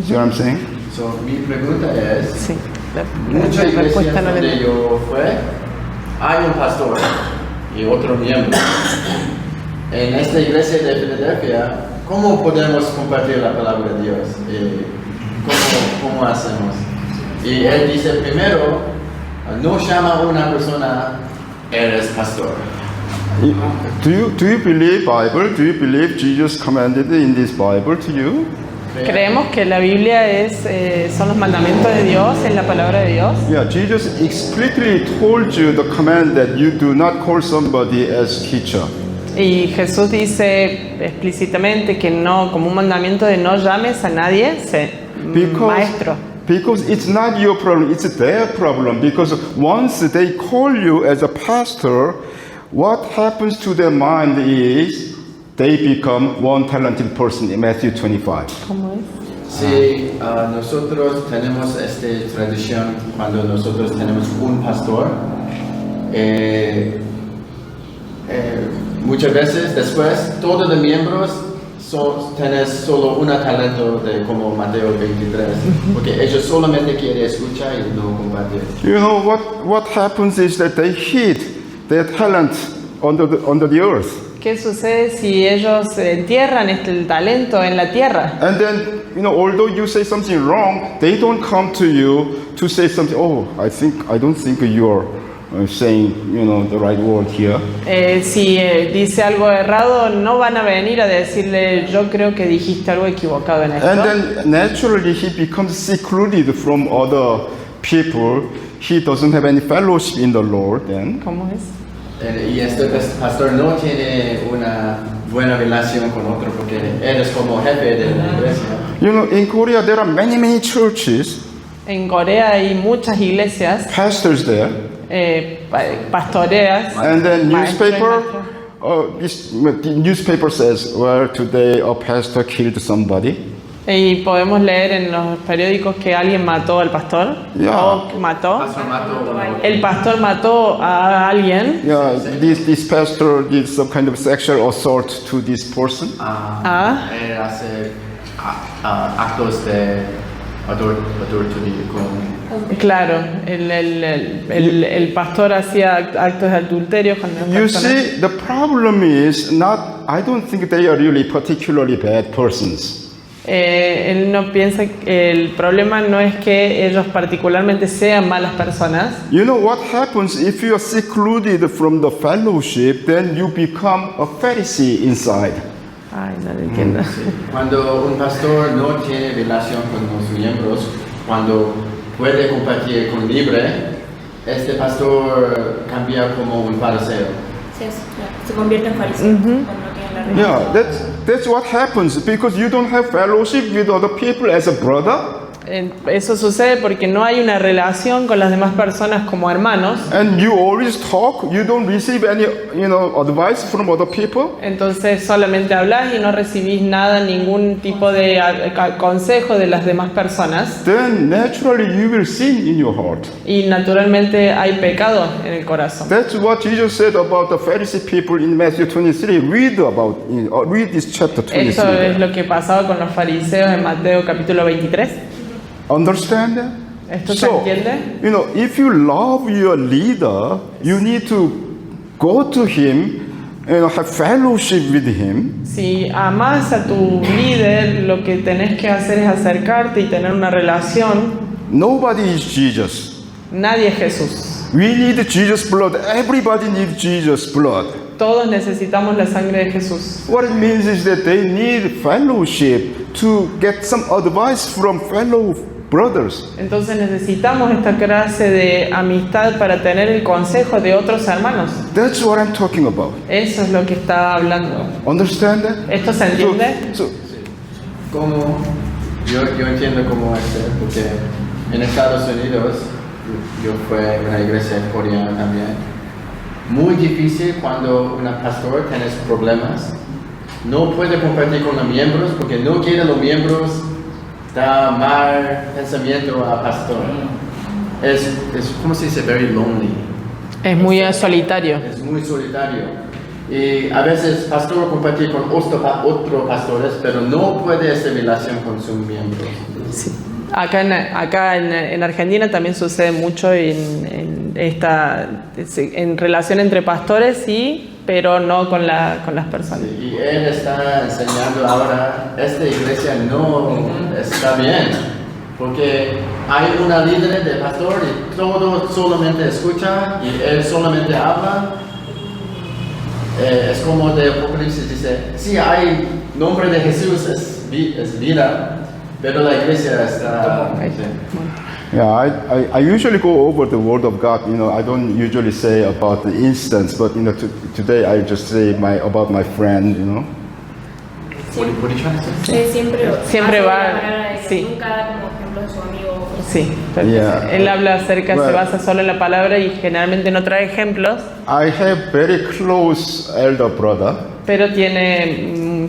See what I'm saying? So, mi pregunta es, Sí, la muchas iglesias respuesta no donde le... yo fue, hay un pastor y otro miembro. En esta iglesia de Filadelfia, ¿cómo podemos compartir la palabra de Dios? ¿Cómo hacemos? Y él dice primero, no llama a una persona, eres pastor. Do you believe Bible? Do you believe Jesus commanded in this Bible to you? Creemos que la Biblia son los mandamientos de Dios, es la palabra de Dios. Yeah, Jesus explicitly told you the command that you do not call somebody as teacher. Y Jesús dice explícitamente que no, como un mandamiento de no llames a nadie maestro. Because it's not your problem, it's their problem. Because once they call you as a pastor, what happens to their mind is they become one talented person in Matthew 25. ¿Cómo es? Si nosotros tenemos esta tradición, cuando nosotros tenemos un pastor, muchas veces después todos los miembros tienen solo un talento de como Mateo 23, porque ellos solamente quieren escuchar y no compartir. You know what happens is that they hid their talent under the earth. ¿Qué sucede si ellos entierran el talento en la tierra? And then, although you say something wrong, they don't come to you to say something. Oh, I don't think you're saying, the right word here. Si dice algo errado, no van a venir a decirle, yo creo que dijiste algo equivocado en esto. And then naturally he becomes secluded from other people. He doesn't have any fellowship in the Lord then. ¿Cómo es? Y este pastor no tiene una buena relación con otro porque él es como jefe de la iglesia. In Korea there are many churches. En Corea hay muchas iglesias, Pastors there. pastoreas. And then maestros y the newspaper says, well, today a pastor killed somebody. Y podemos leer en los periódicos que alguien mató al pastor. Yeah. O que mató. Pastor mató El pastor mató a alguien. Yeah, this pastor did some kind of sexual assault to this person. Él hace actos de adulterio con... Claro, el pastor hacía actos de adulterio con las You personas. see, the problem is not, I don't think they are really particularly bad persons. Él no piensa que el problema no es que ellos particularmente sean malas personas. You know what happens if you are secluded from the fellowship, then you become a Pharisee inside. Ay, no lo entiendo. Cuando un pastor no tiene relación con los miembros, cuando puede compartir con libre, este pastor cambia como un fariseo. Se convierte en fariseo cuando no tiene la religión. Yeah, that's what happens because you don't have fellowship with other people as a brother. Eso sucede porque no hay una relación con las demás personas como hermanos. And you always talk, you don't receive any, advice from other people. Entonces solamente hablas y no recibís nada, ningún tipo de consejo de las demás personas. Then naturally you will sin in your heart. Y naturalmente hay pecado en el corazón. That's what Jesus said about the Pharisee people in Matthew 23. Read this chapter 23. Eso es lo que pasaba con los fariseos en Mateo capítulo 23. Understand that? ¿Esto se entiende? If you love your leader, you need to go to him and have fellowship with him. Si amas a tu líder, lo que tenés que hacer es acercarte y tener una relación. Nobody is Jesus. Nadie es Jesús. We need Jesus' blood. Everybody needs Jesus' blood. Todos necesitamos la sangre de Jesús. What it means is that they need fellowship to get some advice from fellow brothers. Entonces necesitamos esta clase de amistad para tener el consejo de otros hermanos. That's what I'm talking about. Eso es lo que está hablando. Understand that? ¿Esto se entiende? Como yo entiendo cómo es, porque en Estados Unidos yo fui a una iglesia coreana también. Muy difícil cuando un pastor tiene problemas. No puede compartir con los miembros porque no quiere los miembros dar mal pensamiento al pastor. Es ¿cómo se dice? Very lonely. Es muy solitario. Es muy solitario. Y a veces pastor compartir con otros pastores, pero no puede hacer relación con sus miembros. Sí. Acá en Argentina también sucede mucho en relación entre pastores, sí, pero no con las personas. Sí, y él está enseñando ahora, esta iglesia no está bien, porque hay una líder de pastor y todo solamente escucha y él solamente habla. Es como de Apocalipsis dice, sí hay nombre de Jesús, es vida. Pero la iglesia está... Yeah, I usually go over the Word of God. I don't usually say about the instance, but today I just say about my friend. Siempre va, sí. Nunca da como ejemplo de su amigo. Sí, Yeah. él habla acerca, se Right. basa solo en la palabra y generalmente no trae ejemplos, I have very close elder brother. pero tiene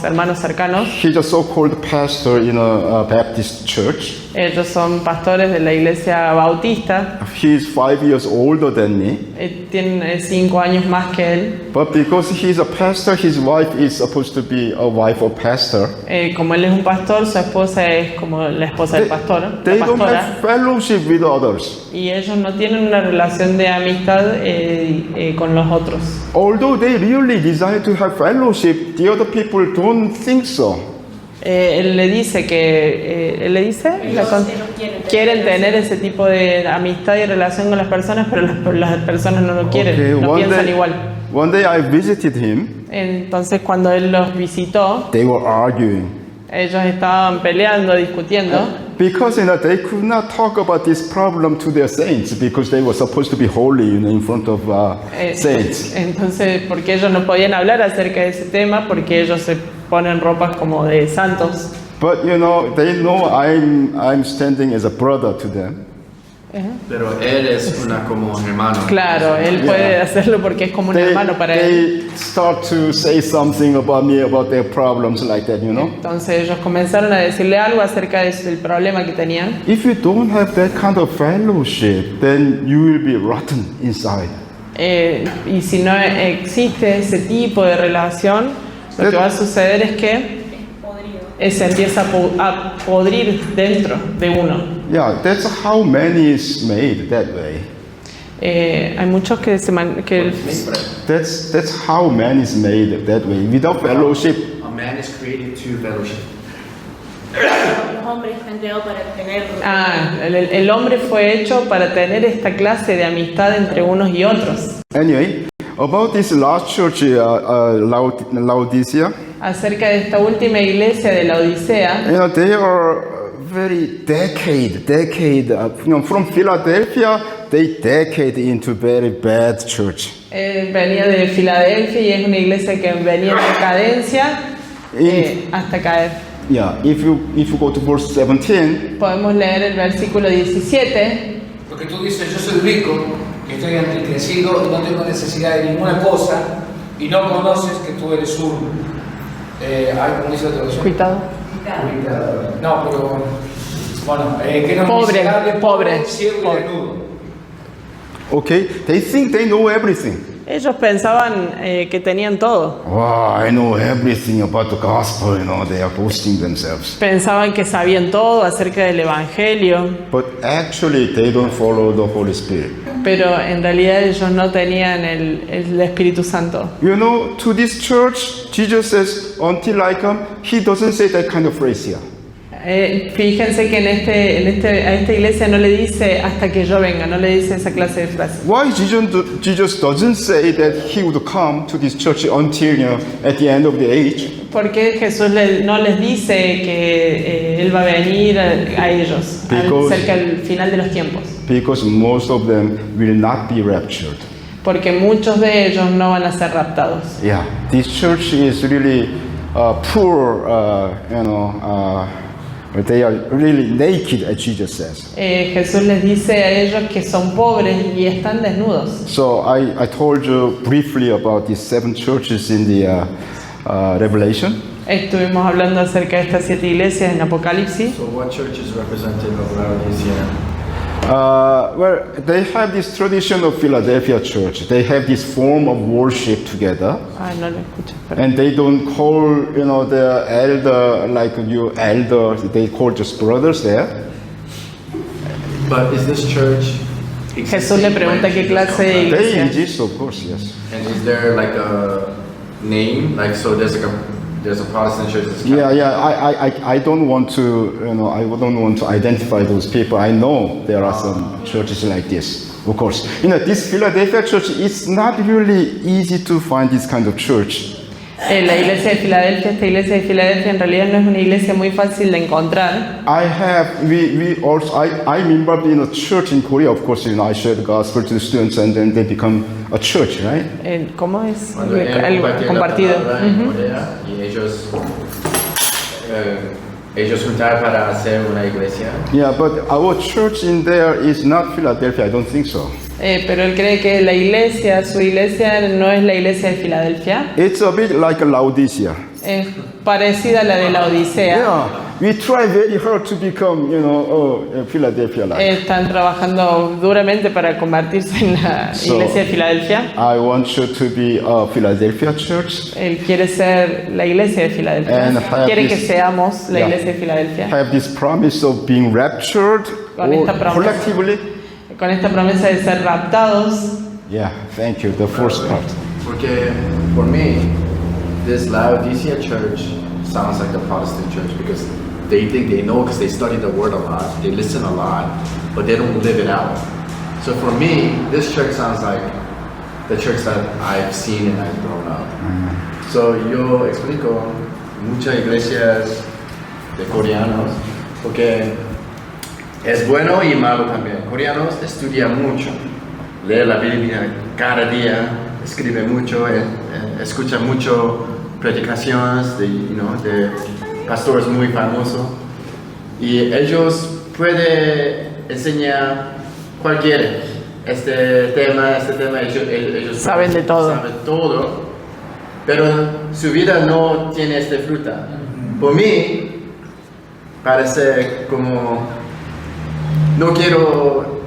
hermanos cercanos. He's a so-called pastor in a Baptist church. Ellos son pastores de la iglesia bautista. He's 5 years older than me. Tienen 5 años más que él. But because he's a pastor, his wife is supposed to be a wife of pastor. Como él es un pastor, su esposa es como la esposa del pastor, They la don't pastora. have fellowship with others. Y ellos no tienen una relación de amistad con los otros. Although they really desire to have fellowship, the other people don't think so. Él le dice que quieren tener ese tipo de amistad y relación con las personas, pero las personas no lo quieren, Okay, no piensan igual. one day I visited him. Entonces cuando él los visitó, They were arguing ellos estaban peleando, discutiendo, because they could not talk about this problem to their saints because they were supposed to be holy, in front of saints. entonces porque ellos no podían hablar acerca de ese tema porque ellos se ponen ropas como de santos. But they know I'm standing as a brother to them. Pero él es como un hermano. Claro, él puede hacerlo porque es como un hermano para él. They start to say something about me, about their problems like that, Entonces ellos comenzaron a decirle algo acerca del problema que tenían. If you don't have that kind of fellowship, then you will be rotten inside. Y si no existe ese tipo de relación, lo que va a suceder es que se empieza a podrir dentro de uno. Yeah, that's how man is made that way. Hay muchos que That's how man is made that way. Without fellowship, A man is created to fellowship. Los hombres están creados para tener... el hombre fue hecho para tener esta clase de amistad entre unos y otros. anyway, about this last church, Laodicea. acerca de esta última iglesia de la Odisea. You know, they are very from Philadelphia, they decade into very bad church. Venía de Filadelfia y es una iglesia que venía en decadencia hasta caer. Yeah, if you go to verse 17, Podemos leer el versículo 17. Porque tú dices, yo soy rico, que estoy enriquecido y no tengo necesidad de ninguna cosa, y no conoces que tú eres un... ¿cómo dice la traducción? Cuidado. No, pero... Bueno, que no Pobre, miserable, pobre, ciego pobre. y desnudo. okay, they think they know everything. Ellos pensaban que tenían todo. Wow, I know everything about the gospel, you know, they are boasting themselves. Pensaban que sabían todo acerca del Evangelio, But actually, they don't follow the Holy Spirit. pero en realidad ellos no tenían el Espíritu Santo. You know, to this church, Jesus says, until I come, he doesn't say that kind of phrase here. Fíjense que a esta iglesia no le dice hasta que yo venga, no le dice esa clase de frase. Why Jesus doesn't say that he would come to this church until, you know, at the end of the age? ¿Por qué Jesús no les dice que Él va a venir a ellos cerca del final de los tiempos? Because most of them will not be raptured. Porque muchos de ellos no van a ser raptados. Yeah, this church is really poor, they are really naked, as Jesus says. Jesús les dice a ellos que son pobres y están desnudos. So I told you briefly about these 7 churches in the Revelation. Estuvimos hablando acerca de estas 7 iglesias en Apocalipsis. So what church is representative of Laodicea? Well, they have this tradition of Philadelphia church. They have this form of worship together. Ay, no lo escucho. Perdón. And they don't call, you know, the elder like you elders. They call just brothers there. But is this church Jesús le pregunta qué clase de They iglesia. exist, of course, yes. And is there like a name? Like, so there's a Protestant church that's Yeah. I don't want to, you know, I don't want to identify those people. I know there are some churches like this, of course. You know, this Philadelphia church, it's not really easy to find this kind of church. La iglesia de Filadelfia, esta iglesia de Filadelfia en realidad no es una iglesia muy fácil de encontrar. I remember in a church in Korea, of course, you know, I share the gospel to the students and then they become a church, right? ¿Cómo es? Cuando Algo compartido. en Corea y ellos juntaron para hacer una iglesia. Yeah, but our church in there is not Philadelphia. I don't think so. Pero él cree que la iglesia, su iglesia no es la iglesia de Filadelfia. It's a bit like Laodicea. Es parecida a la de la Odisea. Yeah, we try very hard to become, you know, Philadelphia like. Están trabajando duramente para convertirse en la iglesia de Filadelfia. I want you to be a Philadelphia church. Él quiere ser la iglesia de Filadelfia. And have Quiere this- que seamos la Yeah. iglesia de Filadelfia. Have this promise of being raptured Con or esta promesa. collectively. Con esta promesa de ser raptados. Yeah, thank you. The first part. Porque for me, this Laodicea church sounds like the Protestant church because they think they know because they study the word a lot, they listen a lot, but they don't live it out. So for me, this church sounds like the church that I've seen and I've grown up. So yo explico muchas iglesias de coreanos porque es bueno y malo también. Coreanos estudian mucho, lee la Biblia cada día, escribe mucho, escucha mucho predicaciones de pastores muy famosos y ellos pueden enseñar cualquiera este tema, ellos Saben de todo. saben todo, pero su vida no tiene esta fruta. Por mí parece como no quiero,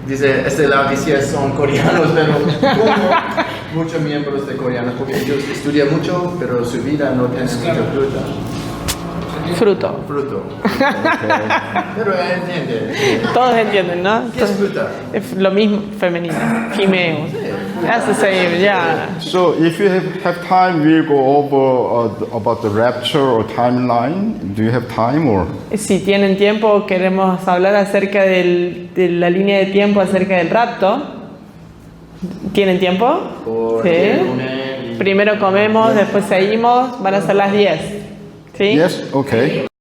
dice, Laodicea son coreanos, pero como muchos miembros de coreanos, porque ellos estudian mucho, pero su vida no tiene mucha Fruto. fruto. Pero entiende. Todos entienden, ¿no? ¿Qué es fruta? Es lo mismo femenino. Himeo. That's the same, yeah. So, if you have time, we'll go over about the rapture or timeline. Do you have time or? Si tienen tiempo, queremos hablar acerca de la línea de tiempo acerca del rapto. ¿Tienen tiempo? Por Sí. el lunes primero comemos, después seguimos, van a ser las 10. ¿Sí? Yes, okay.